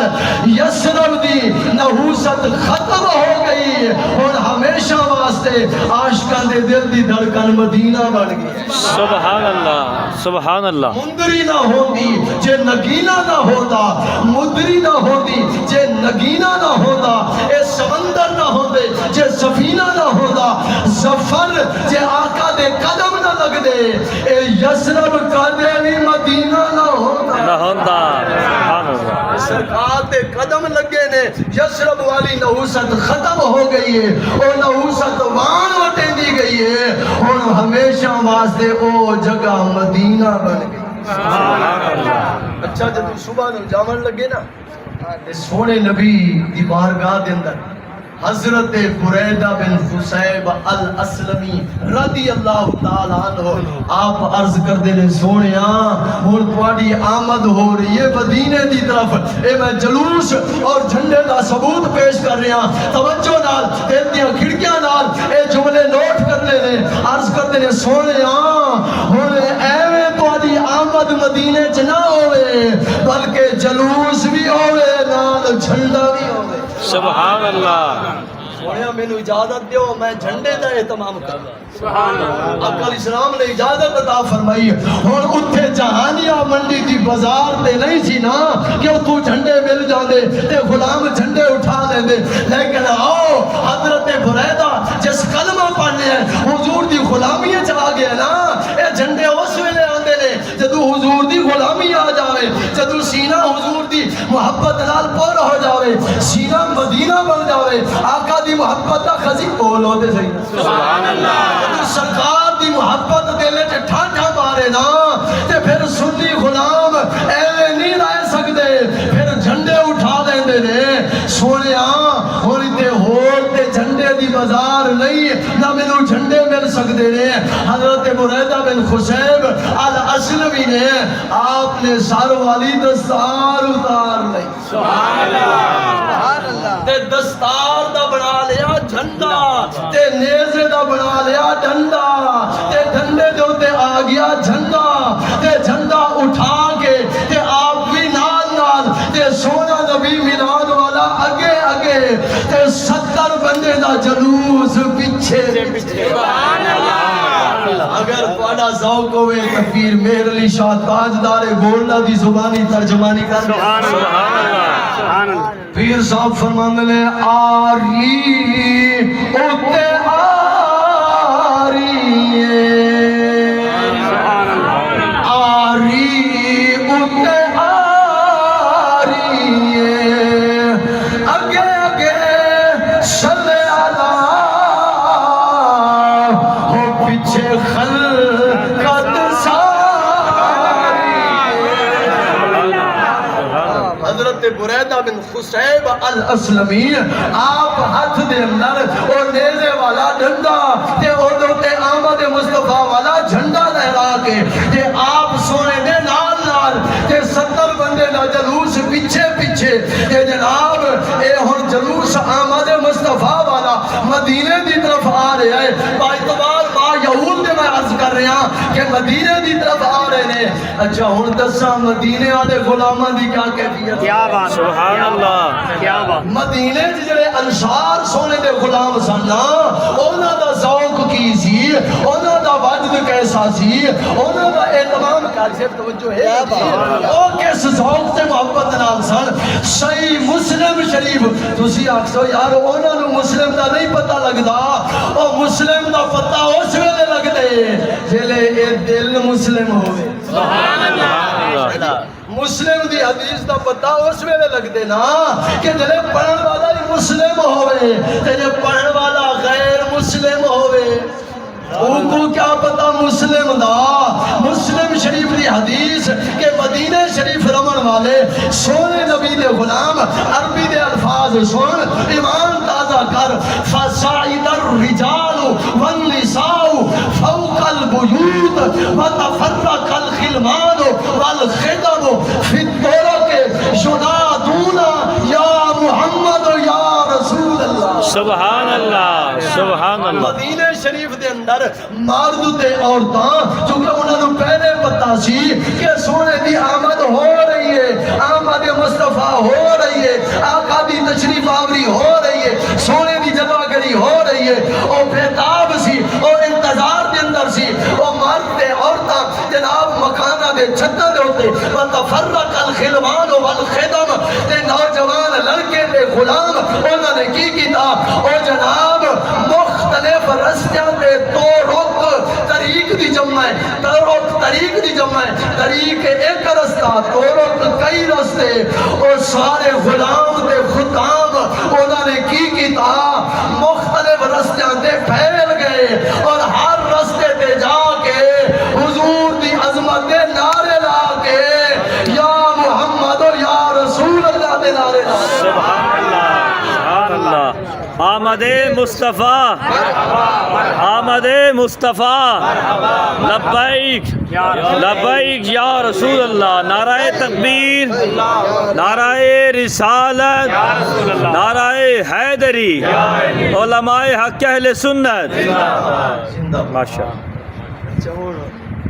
یثرب دی نحوست ختم ہو گئی اور ہمیشہ واسطے عاشقاں دے دل دی دھڑکن مدینہ بن گئی۔ سبحان اللہ سبحان اللہ مندری نہ ہوندی جے نگینہ نہ ہوتا، مدری نہ ہوندی جے نگینہ نہ ہوتا، اے سمندر نہ ہوندے جے سفینہ نہ ہوتا، ظفر جے آقا دے قدم نہ لگ دے، اے یثرب کدے بھی مدینہ نہ ہوتا۔ نہ ہوتا سبحان اللہ سرکار دے قدم لگے نے، یثرب والی نحوست ختم ہو گئی ہے، اور نحوست وان وٹیں دی گئی ہے، اور ہمیشہ واسطے او جگہ مدینہ بن گئی۔ اچھا جب صبح نو جاون لگے نا تے سونے نبی دی بارگاہ دے اندر حضرت بریدہ بن خصیب الاسلمی رضی اللہ تعالیٰ عنہ آپ عرض کر دینے سونیا ہن تواڈی آمد ہو رہی ہے مدینے دی طرف، اے میں جلوس اور جھنڈے دا ثبوت پیش کر رہا، توجہ نال دل دیاں کھڑکیاں نال اے جملے نوٹ کر لینے، عرض کر دینے سونیا ہن ایویں تواڈی آمد احمد مدینے چ نہ ہوئے بلکہ جلوس بھی ہوئے نال جھنڈا بھی ہوئے سبحان اللہ سونے مینوں اجازت دیو میں جھنڈے دا اہتمام کروں اقل اسلام نے اجازت عطا فرمائی اور اتھے جہانیہ منڈی دی بازار تے نہیں سی نا کہ تو جھنڈے مل جاندے تے غلام جھنڈے اٹھا لیندے لیکن آؤ حضرت بریدہ جس کلمہ پڑھنے ہیں حضور دی غلامی چلا گیا نا اے جھنڈے اس ویلے آندے نے جدو حضور دی غلامی آ جاوے جدو سینہ حضور دی محبت نال پر ہو جاوے سینہ مدینہ بن جاوے آقا دی محبت دا خزی بولو دے صحیح سبحان اللہ سرکار دی محبت دلے تے ٹھاٹھا مارے نا تے پھر سنی غلام ایویں نہیں رہ سکدے پھر جھنڈے اٹھا لیندے نے سونیا ہن تے ہور تے جھنڈے دی بازار نہیں نہ مینوں جھنڈے مل سکدے نے حضرت بریدہ بن خصیب الاسلمی نے آپ نے سر والی دستار اتار لئی سبحان اللہ تے دستار دا بنا لیا جھنڈا تے نیزے دا بنا لیا ڈنڈا تے ڈنڈے دے اوتے آ گیا جھنڈا تے جھنڈا اٹھا کے تے آپ بھی نال نال تے سونا نبی میلاد والا اگے اگے تے 70 بندے دا جلوس پیچھے سبحان اللہ اگر بڑا ذوق ہوئے تو پیر مہر علی شاہ تاجدار گولڈا دی زبانی ترجمانی کر سبحان اللہ پیر صاحب فرماندے نے آری اوتے آری آری اوتے آری اگے اگے صلی اللہ ہو پیچھے خلقت ساری حضرت بریدہ بن خصیب الاسلمی آپ ہاتھ دے اندر اور نیزے والا ڈنڈا تے اودوں تے آمد مصطفیٰ والا جھنڈا لہرا کے تے آپ سونے دے نال نال تے 70 بندے دا جلوس پیچھے پیچھے تے جناب اے ہن جلوس آمد مصطفیٰ والا مدینے دی طرف آ رہا ہے با اعتبار با یہود دے میں عرض کر رہا کہ مدینے دی طرف آ رہے نے اچھا ہن دساں مدینے والے غلاماں دی کیا کیفیت کیا بات سبحان اللہ کیا بات مدینے جڑے انصار سونے دے غلام سن انہاں دا ذوق کی سی انہاں دا وجد کیسا سی انہاں دا اہتمام کیسے توجہ ہے او کس ذوق تے محبت نال سن صحیح مسلم شریف تسی آکھو یار انہاں نوں مسلم دا نہیں پتہ لگدا او مسلم دا پتہ اس ویلے لگدے جلے اے دل مسلم ہوے سبحان اللہ مسلم دی حدیث دا پتہ اس ویلے لگدے نا کہ جلے پڑھن والا ہی مسلم ہوئے تے جے پڑھن والا غیر مسلم ہوئے ان کو کیا پتا مسلم دا مسلم شریف دی حدیث کہ مدینہ شریف رمن والے سونے نبی دے غلام عربی دے الفاظ سن ایمان تازہ کر فَسَعِدَ الرِّجَالُ وَالنِّسَاءُ فَوْقَ الْبُيُوتِ وَتَفَرَّقَ الْخِلْمَانُ وَالْخِدَمُ فِي الطُّرُقِ يُنَادُونَ يَا مُحَمَّدُ يَا رسول اللہ سبحان اللہ سبحان اللہ مدینہ شریف دے اندر مرد تے عورتاں چونکہ انہوں نے پہلے پتا سی کہ سونے دی آمد ہو رہی ہے آمد مصطفیٰ ہو رہی ہے آقا دی تشریف آوری ہو رہی ہے سونے دی جلوہ ہو رہی ہے او بیتاب سی او انتظار دے اندر سی او مرد تے عورتاں جناب مکانہ دے چھتہ دے ہوتے وَتَفَرَّقَ الْخِلْمَانُ وَالْخِدَمُ تے نوجوان لڑکے تے غلام انہوں نے کی کیتا او جناب مختلف رستیاں دے تو رخ طریق دی جمع ہے طریق دی جمع ہے طریق ایک رستہ تو رخ کئی رستے اور سارے غلام تے خدام انہوں نے کی کیتا مختلف رستیاں دے پھیل گئے اور ہر رستے تے جا کے حضور دی عظمت دے نعرے لا کے یا محمد اور یا رسول اللہ دے نعرے لا سبحان اللہ آمد مصطفیٰ آمد مصطفیٰ لبیک لبیک یا رسول اللہ نعرہ تکبیر نعرہ رسالت نعرہ حیدری علماء حق اہل سنت ماشاءاللہ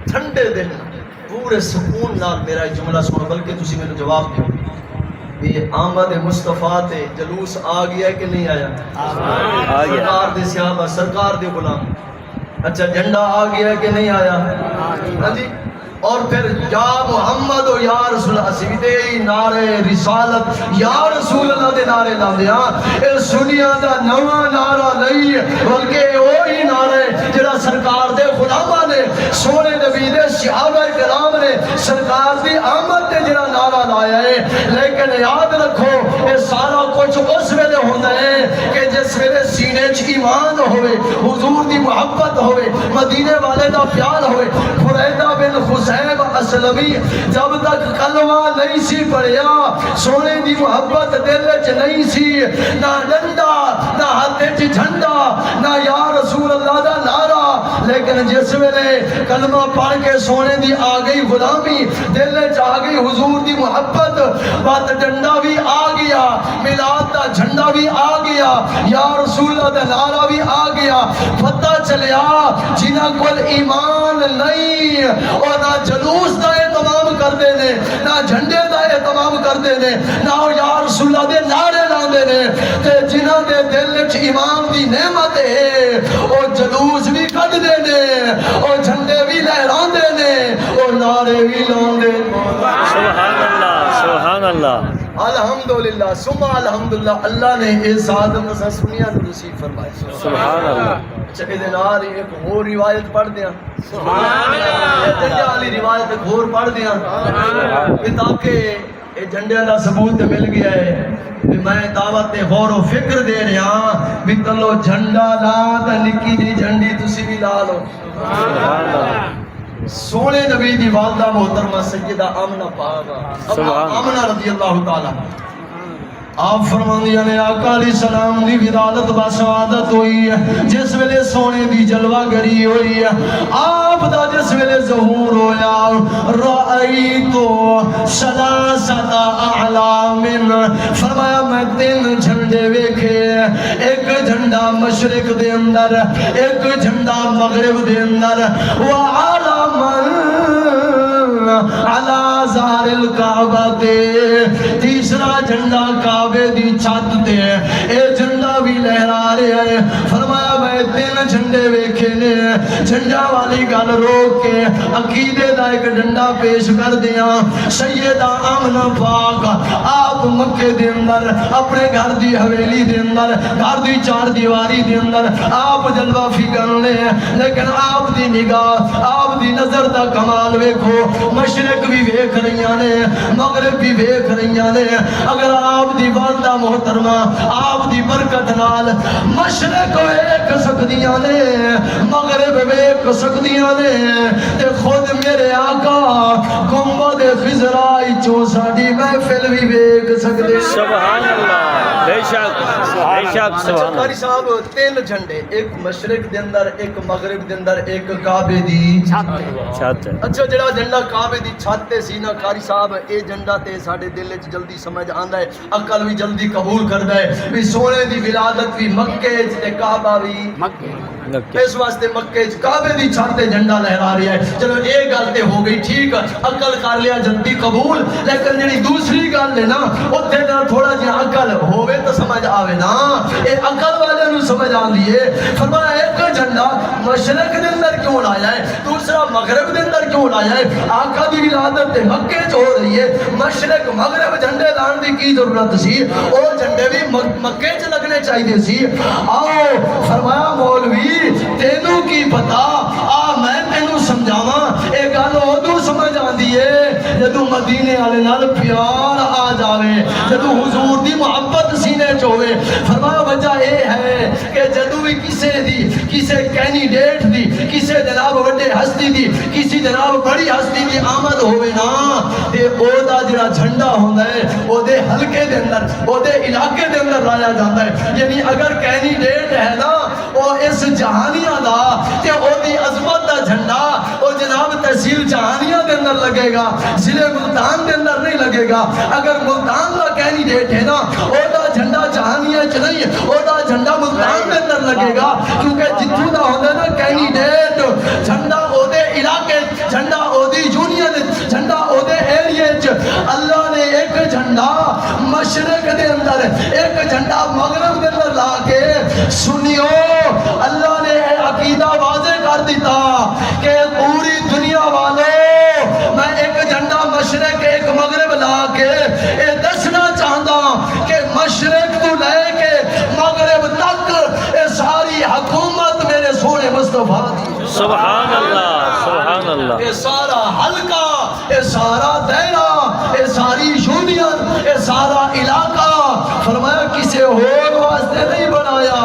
ٹھنڈے دن پورے سکون نال میرا جملہ سنو، بلکہ تسی میرے جواب دیو بھی آمد مصطفیٰ تے جلوس آ گیا ہے کہ نہیں آیا؟ آ گیا۔ سرکار دے صحابہ، سرکار دے غلام، اچھا جھنڈا آ گیا ہے کہ نہیں آیا؟ ہاں جی، اور پھر یا محمد و یا رسول اللہ، اسی دے نعرے رسالت یا رسول اللہ دے نعرے لاندے ہاں۔ اے سنیا دا نواں نعرہ نہیں بلکہ وہی نعرے جڑا سرکار دے غلاماں نے، سونے نبی دے صحابہ کرام نے سرکار دی آمد تے جڑا نعرہ لایا ہے۔ لیکن یاد رکھو اے سارا کچھ اس ویلے ہوندا ہے کہ جس ویلے سینے چ ایمان ہوئے، حضور دی محبت ہوئے، مدینے والے دا پیار ہوئے۔ بریدہ بن حسین اسلمی جب تک کلمہ نہیں سی پڑھیا، سونے دی محبت دل وچ نہیں سی، نہ ڈنڈا نہ ہاتھ وچ جھنڈا نہ یا رسول اللہ دا نعرہ، لیکن جس ویلے کلمہ پڑھ کے سونے دی آ گئی غلامی، دل وچ آ گئی حضور دی محبت، بات ڈنڈا بھی آ گیا، میلاد دا جھنڈا بھی آ گیا، یا رسول اللہ دا نعرہ بھی آ گیا۔ پتہ چلیا جنہاں کول ایمان نہیں اور نہ جلوس دا اہتمام کردے نے، نہ جھنڈے دا اہتمام کردے نے، نہ یا رسول اللہ دے نعرے لاندے نے، تے جنہاں دے دل وچ ایمان دی نعمت ہے او جلوس بھی کڈدے نے، او جھنڈے بھی لہراندے نے، او نعرے بھی لاندے نے۔ سبحان اللہ، سبحان اللہ، الحمدللہ ثم الحمدللہ، اللہ نے اے سعادت اساں سنیا نو نصیب فرمائی۔ سبحان اللہ۔ اچھا اے نال ایک اور روایت پڑھ دیاں، سبحان اللہ، جھنڈے والی روایت ایک اور پڑھ دیاں تاکہ اے جھنڈے دا ثبوت مل گیا ہے کہ میں دعوت غور و فکر دے رہا بھی تلو جھنڈا لا تے نکی جی جھنڈی تسی بھی لا لو۔ سبحان اللہ۔ سونے نبی دی والدہ محترمہ سیدہ آمنہ پاکا، آمنہ رضی اللہ تعالیٰ، آپ فرماندیاں نے آقا علیہ السلام دی ولادت باسعادت ہوئی ہے، جس ویلے سونے دی جلوہ گری ہوئی ہے، آپ دا جس ویلے ظہور ہویا، رأیتو ثلاثت اعلام، فرمایا میں تین جھنڈے ویکھے، ایک جھنڈا مشرق دے اندر، ایک جھنڈا مغرب دے اندر، وعلامن علی ظہر الکعبہ دے، تیسرا جھنڈا کعبے دی چھت تے، اے جھنڈا بھی لہرا رہے ہیں۔ فرمایا میں تین جھنڈے ویکھے نے، جھنڈا والی گل روک کے عقیدے دا ایک ڈنڈا پیش کر دیا۔ سیدہ آمنہ پاک آپ مکے دے اندر اپنے گھر دی حویلی دے اندر، گھر دی چار دیواری دے اندر آپ جلوہ فکر لے، لیکن آپ دی نگاہ، آپ دی نظر دا کمال ویکھو، مشرق بھی ویکھ رہیاں نے، مغرب بھی ویکھ رہیاں نے۔ اگر آپ دی والدہ محترمہ آپ دی برکت نال مشرق ویکھ سکدیاں نے، مغرب ویکھ سکدیاں نے، تے خود میرے آقا گنبد خضرا چوں ساڈی محفل بھی ویکھ سکدے۔ سبحان اللہ، بے شک، بے شک، سبحان اللہ۔ قاری صاحب تین جھنڈے، ایک مشرق دے اندر، ایک مغرب دے اندر، ایک کعبے دی چھت۔ اچھا جڑا جھنڈا کعبے دی چھت تے سی نا قاری صاحب، اے جھنڈا تے ساڈے دل وچ جلدی سمجھ آندا ہے، عقل بھی جلدی قبول کردا ہے بھی سونے دی ولادت بھی مکے وچ تے کعبہ بھی مکے، اس واسطے مکے وچ کعبے دی چھت تے جھنڈا لہرا رہا ہے۔ چلو اے گل تے ہو گئی ٹھیک، عقل کر لیا جلدی قبول، لیکن جڑی دوسری گل ہے نا اوتھے ذرا تھوڑا جہا عقل ہوے تو سمجھ آوے نا، اے عقل والے نوں سمجھ آندی ہے۔ فرمایا ایک جھنڈا مشرق دے اندر کیوں لایا ہے، دوسرا مغرب دے اندر کیوں لایا ہے؟ آقا دی ولادت تے مکے چ ہو رہی ہے، مشرق مغرب جھنڈے لان دی کی ضرورت سی؟ او جھنڈے بھی مکے چ لگنے چاہیے سی۔ آؤ فرمایا مولوی تینوں کی پتا، آ میں تینوں سمجھاواں، اے گل ادوں سمجھ آندی ہے جدوں مدینے والے نال پیار آ جاوے، جدوں حضور دی محبت سینے چ ہوے۔ فرمایا وجہ اے ہے کہ جدوں بھی کسے کینڈیڈیٹ دی، کسے جناب وڈے ہستی دی، کسی جناب بڑی ہستی دی آمد ہوے نا، تے او دا جڑا جھنڈا ہوندا ہے او دے حلقے دے اندر، او دے علاقے دے اندر لایا جاندا ہے۔ یعنی اگر کینڈیڈیٹ ہے نا او اس جہانیاں دا تے او دی عظمت دا جھنڈا او جناب تحصیل جہانیاں دے اندر لگے گا، ضلع ملتان دے اندر نہیں لگے گا۔ اگر ملتان دا کینڈیڈیٹ ہے نا او دا جھنڈا جہانیاں چ نہیں، او دا جھنڈا ملتان دے اندر لگے گا، کیونکہ جتھوں دا ہوندا ہے نا کینڈیڈیٹ، جھنڈا او دے علاقے، جھنڈا او دی یونین سارا حلقہ، اے سارا دائرہ، اے ساری یونین، اے سارا علاقہ فرمایا کسی اور واسطے نہیں بنایا،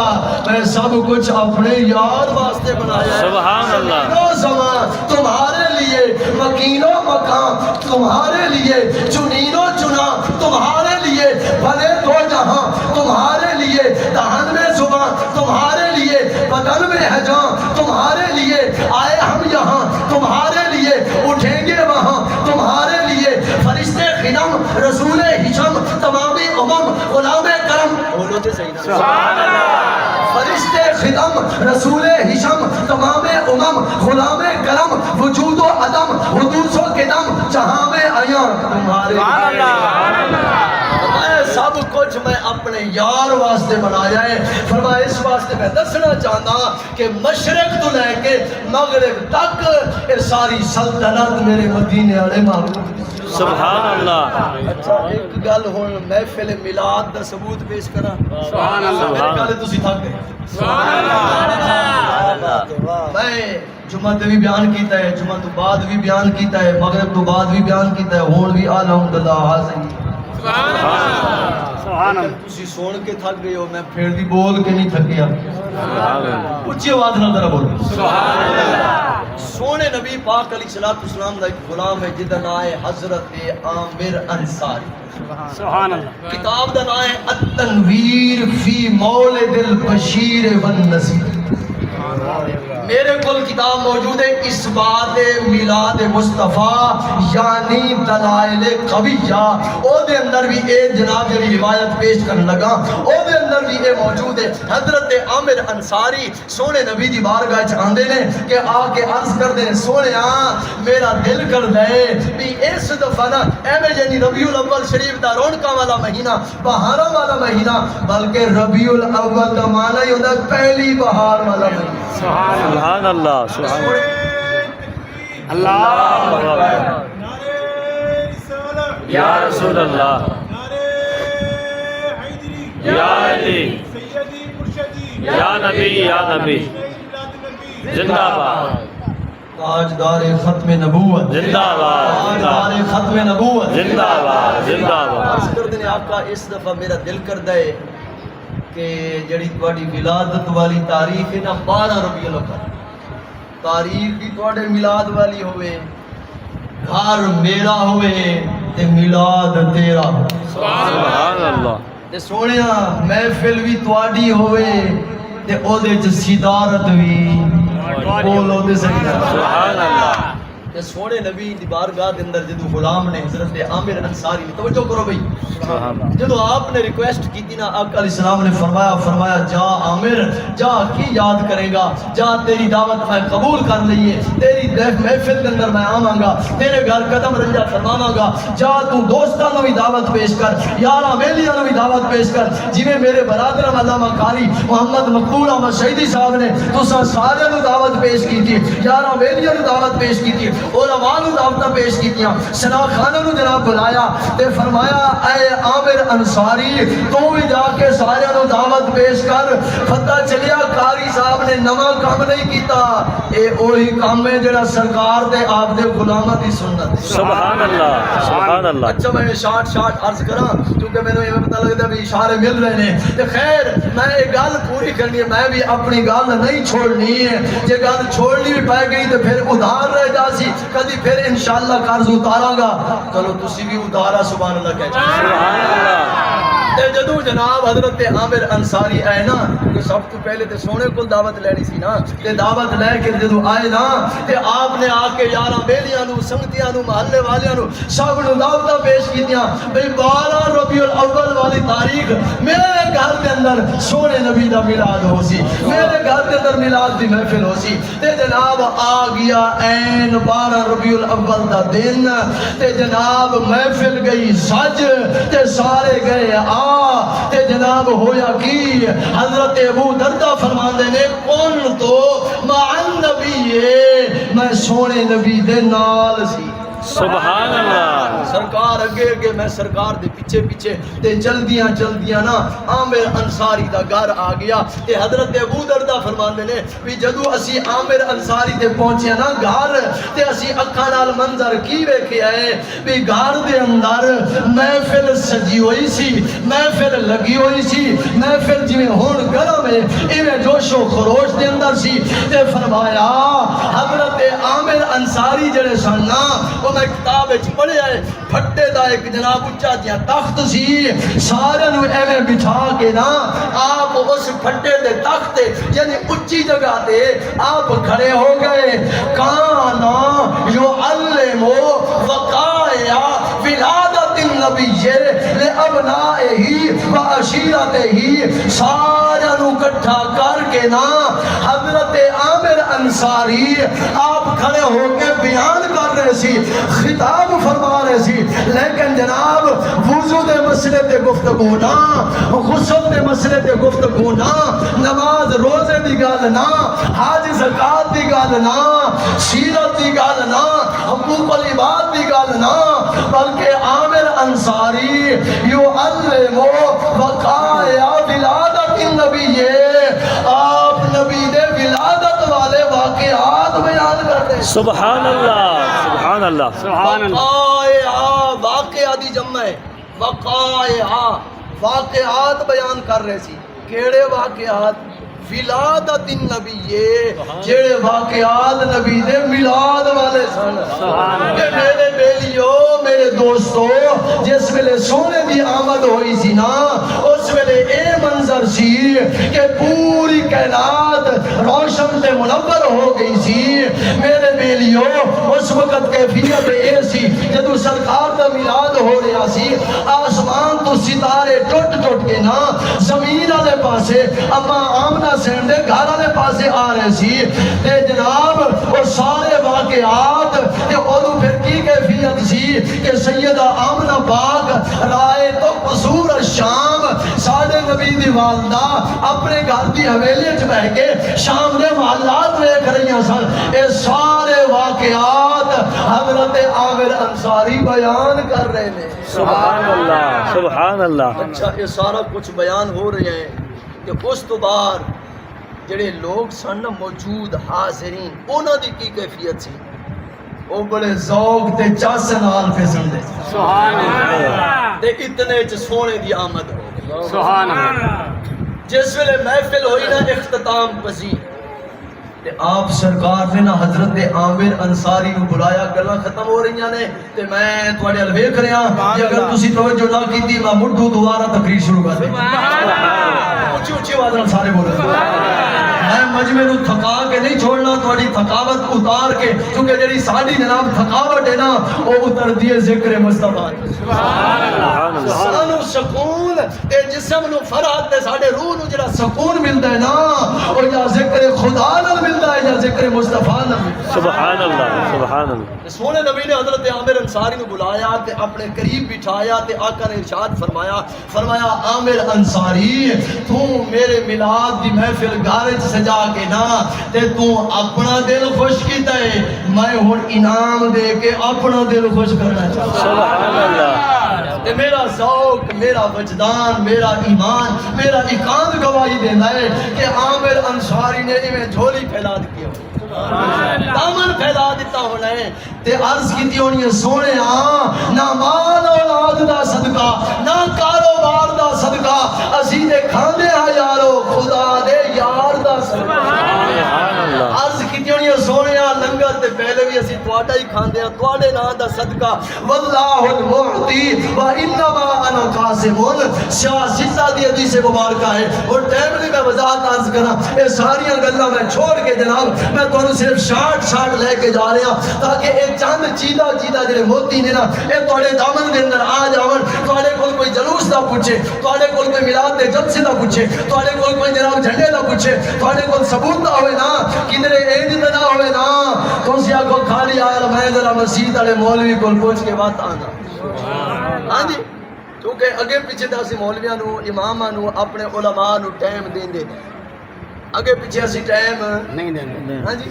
میں سب کچھ اپنے یار واسطے بنایا ہے۔ سبحان اللہ۔ زمین و زمان تمہارے لیے، مکین و مکان تمہارے لیے، چنین و چنا تمہارے لیے، بھلے دو جہاں تمہارے لیے، دہن میں زبان تمہارے لیے، بدن میں ہے جان تمہارے لیے، آئے ہم یہاں تمہارے لیے، اٹھیں گے وہاں تمہارے لیے، فرشتے خنم رسول ہشم تمامی امم غلام کرم، بولو تو صحیح نا؟ سبحان اللہ۔ فرشتے خدم رسول ہشم تمام امم غلام کرم، وجود و عدم حدوث و قدم جہاں میں آیا تمہارے فرمایا سب کچھ میں اپنے یار واسطے بنایا ہے۔ فرمایا اس واسطے میں دسنا چاہتا کہ مشرق تو لے کے مغرب تک یہ ساری سلطنت میرے مدینے والے معبود۔ سبحان اللہ۔ اچھا ایک گل ہن محفل میلاد دا ثبوت پیش کرا۔ سبحان اللہ۔ میرے گل تسی تھک گئے۔ سبحان اللہ۔ میں جمعہ تے بھی بیان کیتا ہے، جمعہ تو بعد بھی بیان کیتا ہے، مغرب تو بعد بھی بیان کیتا ہے، ہون بھی الحمدللہ حاضر۔ سبحان اللہ۔ تسی سن کے تھک گئے ہو، میں پھر بھی بول کے نہیں تھکیا۔ اونچی آواز نال ذرا بولو سبحان اللہ۔ سونے نبی پاک علیہ الصلوۃ والسلام دا ایک غلام ہے جدا نام ہے حضرت عامر انصاری۔ سبحان اللہ۔ کتاب دا نام ہے التنویر فی مولد البشیر والنذیر۔ میرے کل کتاب موجود ہے اس بات میلاد مصطفیٰ یعنی دلائل قویہ، او دے اندر بھی اے جناب جی روایت پیش کرنے لگا، او دے اندر بھی اے موجود ہے۔ حضرت عامر انصاری سونے نبی دی بارگاہ چ آندے نے کہ آ کے عرض کر دے سونے میرا دل کر دے بھی اس دفعہ نا ایویں جنی ربیع الاول شریف دا رونقاں والا مہینہ، بہاراں والا مہینہ، بلکہ ربیع الاول دا معنی ہی ہوندا پہلی بہار والا مہینہ۔ سبحان اللہ۔ سبحان اللہ۔ اللہ یا رسول اللہ، یا علی، یا نبی، یا نبی، زندہ باد، تاجدار ختم نبوت، زندہ باد، تاجدار ختم نبوت، زندہ باد، زندہ باد۔ عرض کر دینے آقا اس دفعہ میرا دل کردا ہے کہ جڑی تواڈی ولادت والی تاریخ ہے نا 12 ربیع الاول، تاریخ بھی تواڈے میلاد والی ہوئے، گھر میرا ہوئے تے میلاد تیرا، سبحان اللہ۔ تے سونیا محفل بھی تواڈی ہوئے تے او دے چ صدارت بھی، بولو تے صحیح نا؟ سبحان اللہ۔ تے سونے نبی دی بارگاہ دے اندر جدو غلام نے حضرت عامر انصاری نے توجہ کرو بھئی، جدو آپ نے ریکویسٹ کی تھی نا آقا علیہ السلام نے فرمایا جا عامر جا کی یاد کرے گا، جا تیری دعوت میں قبول کر لئیے، تیری محفل کے اندر میں آواں گا، تیرے گھر قدم رنجا فرماواں گا، جا تو دوستاں نو بھی دعوت پیش کر، یاراں بیلیاں نو بھی دعوت پیش کر، جویں میرے برادر علامہ قاری محمد مقبول احمد شہیدی صاحب نے تساں سارے نو دعوت پیش کی تھی، یاراں بیلیاں نو دعوت پیش کی تھی، علماء نو دعوتاں پیش کیتیاں، شنا خانہ نو جناب بلایا تے فرمایا اے عامر انصاری تو بھی جا کے سارے نو دعوت پیش کر، پتہ چلیا قاری صاحب نے نواں کام نہیں کیتا، اے اوہی کام ہے جڑا سرکار تے آپ دے غلاماں دی سنت۔ سبحان اللہ۔ سبحان اللہ۔ اچھا میں شارٹ عرض کراں کیونکہ میں نے پتہ لگتا بھی اشارے مل رہے ہیں تے خیر میں ایک گل پوری کرنی ہے، میں بھی اپنی گل نہیں چھوڑنی ہے، جے گل چھوڑنی بھی پائے گئی تو پھر ادھار رہ جاسی، کدی پھر انشاءاللہ قرض اتاراں گا، چلو تسی بھی اتارا سبحان اللہ کہہ سبحان اللہ۔ تے جدو جناب حضرت عامر انصاری آئے نا، کہ سب تو پہلے تے سونے کو دعوت لینی سی نا، تے دعوت لے کے جدو آئے نا تے آپ نے آ کے یاراں بیلیاں نو سنگتیاں نو محلے والیاں نو سب نو دعوتاں پیش کیتیاں بھئی 12 ربیع الاول والی تاریخ میرے گھر دے اندر سونے نبی دا میلاد ہو سی، میرے گھر دے اندر میلاد دی محفل ہو سی، تے جناب آ گیا این 12 ربیع الاول دا دن، تے جناب محفل گئی سج تے سارے گئے تے جناب ہویا کی حضرت ابو دردہ فرماندے نے کون تو مع النبی میں سونے نبی دے نال سی، سبحان اللہ سرکار اگے اگے میں سرکار دے پیچھے پیچھے تے جلدیاں نا عامر انصاری دا گھر آ گیا تے حضرت ابو دردہ فرماندے نے بھی جدو اسی عامر انصاری تے پہنچے نا گھر تے اسی اکھاں نال منظر کی ویکھیا ہے بھی گھر دے اندر محفل سجی ہوئی سی محفل لگی ہوئی سی محفل جویں ہن گرم ہے ایویں جوش و خروش دے اندر سی تے فرمایا حضرت عامر انصاری جڑے سن نا وہ میں کتاب وچ پڑھیا ہے پھٹے دا ایک جناب اچا جیا تخت سی سارے نو ایویں بٹھا کے نا آپ اس پھٹے دے تخت تے یعنی اچھی جگہ تے آپ کھڑے ہو گئے کانا یعلمو وقائع ولادت النبی لابنائہی و عشیرتہی سارے نو کٹھا کر کے نا حضرت عامر انصاری آپ کھڑے ہو کے بیان کر رہے سی خطاب فرما رہے سی لیکن جناب وضو دے مسئلے تے گفتگو نا غسل دے مسئلے تے گفتگو نا نماز روزے دی گل نا حج زکات دی گل نا سیرت دی گل نا حقوق العباد دی گل نا بلکہ عامر انصاری یعلم وقائع ولادت النبی آپ نبی دے ولادت والے واقعات بیان کرتے ہیں سبحان اللہ سبحان اللہ سبحان اللہ وقائع واقعہ دی جمع ہے وقائع واقعات بیان کر رہے سی کیڑے واقعات ولادت النبی جڑے واقعات نبی دے میلاد والے سن کہ میرے بیلیو میرے دوستو جس ویلے سونے دی آمد ہوئی سی نا اس ویلے اے منظر سی کہ پوری کائنات روشن تے منور ہو گئی سی میرے بیلیو اس وقت کیفیت اے سی جدو سرکار دا میلاد ہو رہا سی آسمان تو ستارے ٹوٹ ٹوٹ کے نا زمین والے پاسے اما آمنہ سین دے گھر والے پاسے آ رہے سی تے جناب وہ سارے واقعات تے اودوں پھر کی کیفیت سی کہ سیدہ آمنہ پاک رائے تو قصور الشام ساڈے نبی دی والدہ اپنے گھر دی حویلی وچ بیٹھ کے شام دے محلات ویکھ رہی سن اے سارے واقعات حضرت عامر انصاری بیان کر رہے ہیں سبحان اللہ سبحان اللہ اچھا یہ سارا کچھ بیان ہو رہے ہیں کہ اس تو بعد جڑے لوگ سن موجود حاضرین انہاں دی کی کیفیت سی وہ بڑے ذوق تے چاس نال پہ سن دے سبحان اللہ تے اتنے چ سونے دی آمد ہو گئی سبحان اللہ جس ویلے محفل ہوئی نا اختتام پذیر تے آپ سرکار نے نا حضرت عامر انصاری کو بلایا گلاں ختم ہو رہی نے تے میں تواڈے ال ویکھ رہا کہ اگر تسی توجہ نہ کیتی میں مٹھو دوبارہ تقریر شروع کر دیں اونچی اونچی آواز نال سارے بولو میں مجمع نو تھکا کے نہیں چھوڑنا تواڈی تھکاوٹ اتار کے کیونکہ جڑی ساڈی جناب تھکاوٹ ہے نا وہ اتر دیے ذکر مصطفیٰ سبحان اللہ سانو سکون تے جسم نو فرحت تے ساڈے روح نو جڑا سکون ملدا ہے نا او یا ذکر خدا نال ملدا ہے یا ذکر مصطفیٰ نال ملدا ہے سبحان اللہ سبحان اللہ سونے نبی نے حضرت عامر انصاری نو بلایا تے اپنے قریب بٹھایا تے آقا نے ارشاد فرمایا عامر انصاری تو میرے میلاد دی محفل گھر وچ سجا کے نا تے تو اپنا دل خوش کیتا ہے میں ہن انعام دے کے اپنا دل خوش کرنا چاہتا ہوں سبحان اللہ تے میرا ذوق میرا وجدان میرا ایمان میرا عقاد گواہی دیندا ہے کہ عامر انصاری نے ایویں جھولی پھیلا دی ہو دامن پھیلا دیتا ہونا ہے تے عرض کیتی ہونی ہے سونے نہ مال اولاد دا صدقہ نہ کاروبار دا صدقہ اسی دے کھاندے ہاں یارو خدا دے یار دا صدقہ عرض کیتی ہونی ہے سونے لنگر تے پہلے بھی اسی تواڈا ہی کھاندے ہاں تواڈے نام دا صدقہ واللہ المعطی و انما انا قاسم سیاستہ دی حدیث مبارکہ ہے اور ٹائم نہیں میں وضاحت عرض کرنا اے ساری گلاں میں چھوڑ کے جناب میں تمہیں صرف شارٹ لے کے جا رہا تاکہ ایک چند چیدہ جڑے موتی نے نا اے تواڈے دامن دے اندر آ جاون تواڈے کول کوئی جلوس نہ پوچھے تواڈے کول کوئی میلاد دے جلسے نہ پوچھے تواڈے کول کوئی جناب جھنڈے نہ پوچھے تواڈے کول ثبوت نہ ہوئے نا کدھرے اینج نہ ہوئے نا تسی آکھو خالی یار میں ذرا مسجد والے مولوی کول پوچھ کے بات آنا ہاں جی کیونکہ اگے پیچھے تے اسی مولویاں نو اماماں نو اپنے علماء نو ٹائم دیندے اگے پیچھے اسی ٹائم نہیں دیندے ہاں جی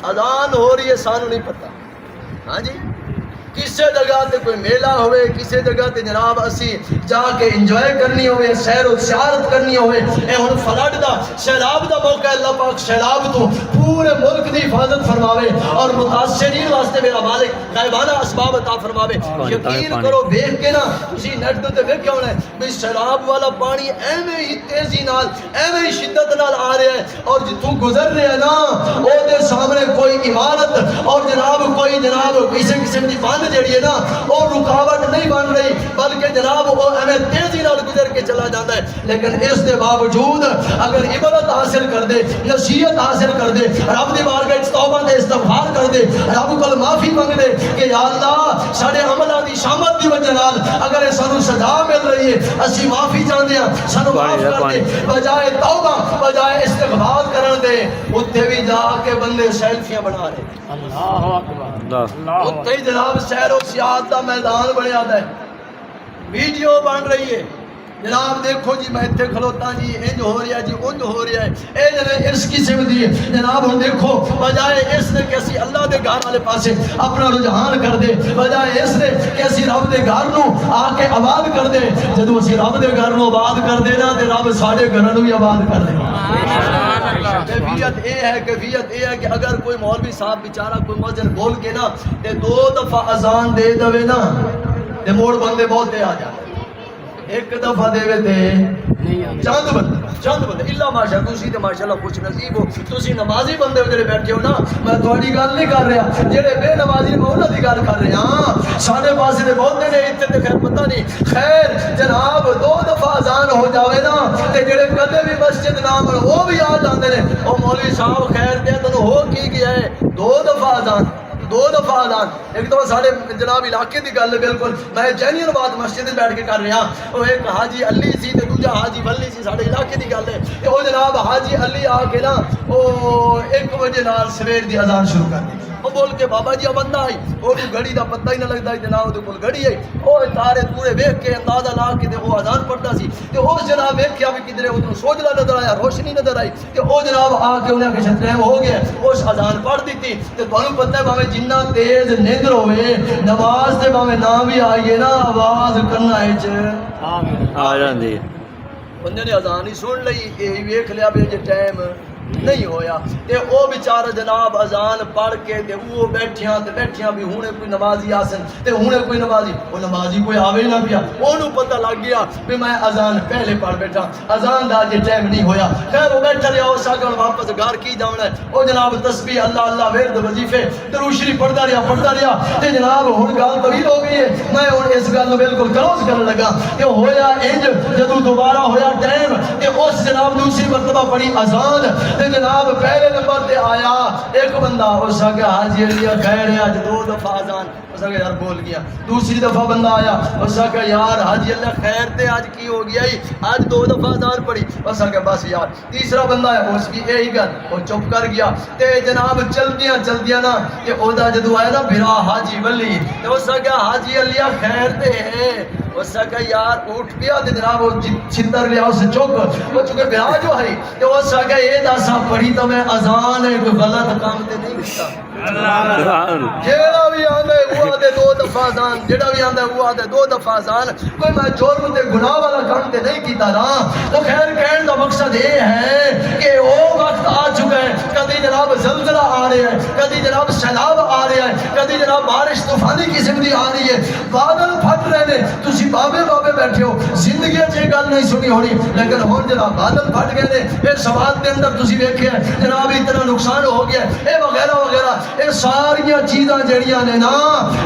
اذان ہو رہی ہے سانو نہیں پتہ ہاں جی کسی جگہ تے کوئی میلہ ہوئے، کسی جگہ تے جناب اسی جا کے انجوائے کرنی ہوئے، سیر و سیاحت کرنی ہوئے، اے ہن فلڈ دا سیلاب دا موقع ہے، اللہ پاک سیلاب تو پورے ملک دی حفاظت فرماوے اور متاثرین واسطے میرا مالک غائبانہ اسباب عطا فرماوے۔ یقین کرو ویکھ کے نا تسی نیٹ تے ویکھیا ہونا ہے بھی سیلاب والا پانی ایویں ہی تیزی نال ایویں ہی شدت نال آ رہا ہے، اور جتوں گزر رہا ہے نا او دے سامنے کوئی عمارت اور جناب کوئی جناب کسی قسم دی بند جڑی ہے نا وہ رکاوٹ نہیں بن رہی، بلکہ جناب وہ ایویں تیزی نال گزر کے چلا جاتا ہے۔ لیکن اس دے باوجود اگر عبرت حاصل کر دے، نصیحت حاصل کر دے، رب دی بارگاہ وچ توبہ تے استغفار کر دے، رب کول معافی منگ دے کہ یا اللہ ساڈے عملاں دی شامت دی وجہ نال اگر سانو سزا مل رہی ہے اسی معافی چاہندے ہاں، سانو معاف کر دے، بجائے توبہ بجائے استغفار کرن دے اوتھے بھی جا کے بندے سیلفیاں بنا رہے ہیں۔ اللہ اکبر، اتنے جناب سیر و سیاحت کا میدان بنیا ہے، ویڈیو بن رہی ہے، جناب دیکھو جی میں اتنے کھلوتا جی انج ہو رہا ہے جی انج ہو رہا ہے، اے جناب اس قسم دی جناب ہن دیکھو بجائے اس نے کہ اسی اللہ دے گھر والے پاسے اپنا رجحان کر دے، بجائے اس نے کہ اسی رب دے گھر نو آ کے آباد کر دے، جدوں اسی رب دے گھر نو آباد کر دے نا تے رب ساڈے گھراں نو بھی آباد کر دے۔ کیفیت یہ ہے کہ اگر کوئی مولوی صاحب بیچارہ کوئی مسجد بول کے نا تے 2 دفعہ اذان دے دوے نا تے موڑ بندے بہت دے آ جاتے، ایک دفعہ دے وے تے چند بندے الا ماشاء تسی تے ماشاءاللہ خوش نصیب ہو، تسی نمازی بندے ہو جڑے بیٹھے ہو نا، میں تہاڈی گل نہیں کر رہا، جڑے بے نمازی میں انہاں دی گل کر رہا ہاں، سارے پاسے تے بہت نے اتنے تے خیر پتہ نہیں، خیر جناب 2 دفعہ اذان ہو جاوے نا تے جڑے کدے بھی مسجد نہ آن وہ بھی آ جاندے نے، او مولوی صاحب خیر تے تینوں ہو کی گیا ہے 2 دفعہ اذان، 2 دفعہ اذان، ایک دفعہ سارے جناب علاقے دی گل بالکل میں جینین بات مسجد میں بیٹھ کے کر رہا، وہ ایک حاجی علی سی تے دوجا حاجی ولی سی، سارے علاقے دی گل ہے، تے او جناب حاجی علی آ کے نا او 1 بجے نال سویر دی اذان شروع کر دی، وہ بول کے بابا جی بندہ آئی، وہ گھڑی دا پتہ ہی نہ لگتا جناب وہ کول گھڑی ہے، وہ تارے تورے ویکھ کے اندازہ لا کے تے وہ اذان پڑھتا سی، تے وہ جناب ویکھیا بھی کدھر ادھر سوجلا نظر آیا، روشنی نظر آئی، تے وہ جناب آ کے انہیں کہ ٹائم ہو گیا، اس اذان پڑھ دیتی، تے تانوں پتہ ہے بھاویں جنہ تیز نیندر ہوئے نماز تے بھاویں نہ بھی آئیے نا آواز کرنا وچ آ جاندی، بندے نے اذان ہی سن لئی، یہ ویکھ لیا بھی جے ٹائم نہیں ہویا، تے او بیچارہ جناب اذان پڑھ کے تے وہ بیٹھیاں بھی ہونے کوئی نمازی آسن تے ہونے کوئی نمازی، وہ نمازی کوئی آوے نہ پیا، اونوں پتہ لگ گیا کہ میں اذان پہلے پڑھ بیٹھا، اذان دا جے ٹائم نہیں ہویا، خیر وہ بیٹھا رہیا، اس آگے واپس گھر کی جاونا ہے، او جناب تسبیح اللہ اللہ ورد وظیفے درود شریف پڑھدا رہیا تے جناب ہن گل طویل ہو گئی ہے، میں ہن اس گل نو بالکل کلوز کرن لگا کہ ہویا انج جدوں دوبارہ ہویا ٹائم تے اس جناب دوسری مرتبہ پڑھی اذان تے جناب پہلے نمبر تے آیا ایک بندہ، اس آگے حاجی علی خیر ہے آج 2 دفعہ اذان، اس آگے یار بول گیا، دوسری دفعہ بندہ آیا، اس آگے یار حاجی اللہ خیر تے آج کی ہو گیا ہی آج 2 دفعہ اذان پڑھی، اس آگے بس یار، تیسرا بندہ ہے اس کی یہی گل، وہ چپ کر گیا، تے جناب چلدیاں نا تے او دا جدو آیا نا بھرا حاجی ولی تے اس آگے حاجی علی خیر تے ہے، اس آگے یار اٹھ گیا تے جناب وہ چھتر لیا اسے چوک، وہ چونکہ بھرا جو ہے تے اس آگے یہ داسا پڑھی تو میں اذان ہے کوئی غلط کام تے نہیں کیتا، جیڑا بھی آندا ہے وہ آدھے 2 دفعہ اذان، جیڑا بھی آندا ہے وہ آدھے 2 دفعہ اذان، کوئی میں جرم تے گناہ والا کام تے نہیں کیتا نا، تو خیر کہنے دا مقصد یہ ہے کہ وہ وقت آ چکا ہے، کدی جناب زلزلہ آ رہا ہے، کدی جناب سیلاب آ رہا ہے، کدی جناب بارش طوفانی قسم دی آ رہی ہے، بادل پھٹ رہے نے، تسی بابے بیٹھے ہو، زندگی اچھی گل نہیں سنی ہونی، لیکن ہن جناب بادل پھٹ گئے نے، اس سوال کے اندر تسی ویکھیا جناب اتنا نقصان ہو گیا، اے وغیرہ وغیرہ، اے ساریاں چیزاں جڑیاں نے نا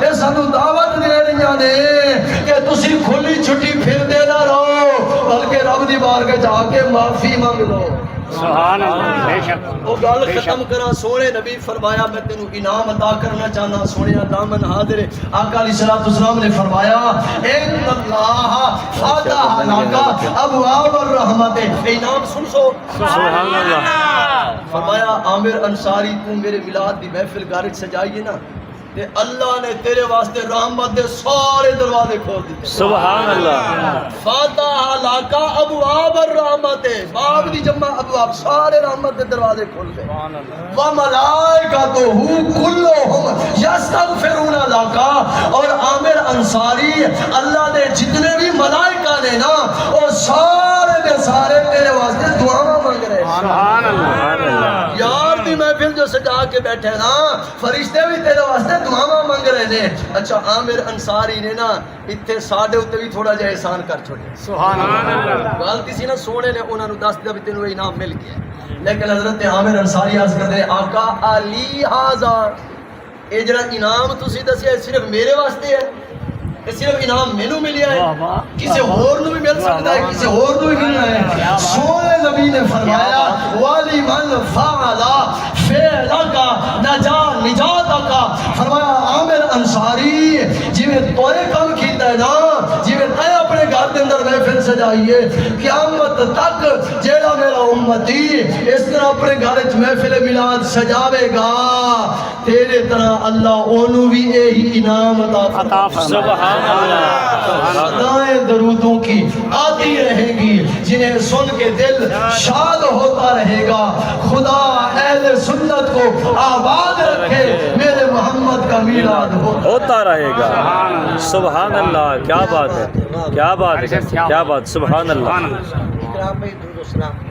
اے سانو دعوت دے رہیاں نے کہ تسی کھلی چھٹی پھردے نہ رہو، بلکہ رب دی بارگاہ جا کے معافی مانگ لو۔ سبحان اللہ، بے شک وہ گل ختم کرا، سونے نبی فرمایا میں تینوں انعام عطا کرنا چاہنا، سونے دامن حاضر، آقا علیہ السلام نے فرمایا ان اللہ فتح لک ابواب الرحمت، انعام سن سو، سبحان اللہ، فرمایا عامر انصاری تم میرے میلاد دی محفل گھر سجائیے نا، تے اللہ نے تیرے واسطے رحمت دے سارے دروازے کھول دیتے سبحان اللہ فاتح لاکا ابواب الرحمت باب دی جمع ابواب سارے رحمت دے دروازے کھول گئے وملائکتہ کلہم یستغفرون لاکا اور عامر انصاری اللہ دے جتنے بھی ملائکہ نے نا وہ سارے دے سارے تیرے واسطے دعا مانگ رہے ہیں سبحان اللہ یار دی محفل جو سجا کے بیٹھے نا فرشتے بھی تیرے واسطے دعاواں مانگ رہے نے اچھا عامر انصاری نے نا اتنے ساڈے اتنے بھی تھوڑا جہا احسان کر چھوڑے سبحان اللہ غلطی سی نا سونے نے انہوں نے دس دیا بھی تینوں انعام مل گیا لیکن حضرت عامر انصاری عرض کرتے ہیں آقا علی حاضا یہ جڑا انعام تسی دسیا ہے صرف میرے واسطے ہے یہ صرف انعام مینوں ملیا ہے کسی اور نو بھی مل سکتا ہے کسی اور نو بھی ملنا ہے سونے نبی نے فرمایا والی من فعلا فعلکا نجاتکا فرمایا عامر انصاری جویں توئے کم کیتا ہے نا جویں تے اپنے گھر دے اندر محفل سجائیے قیامت تک جیڑا میرا امتی اس طرح اپنے گھر وچ محفل میلاد سجاوے گا تیرے طرح اللہ اونوں بھی یہی انعام عطا سبحان اللہ صدائیں درودوں کی آتی رہے گی جنہیں سن کے دل شاد ہوتا رہے گا خدا اہل سنت کو آباد رکھے میرے محمد کا میلاد ہوتا رہے گا سبحان اللہ کیا بات ہے کیا بات ہے کیا بات سبحان اللہ سبحان اللہ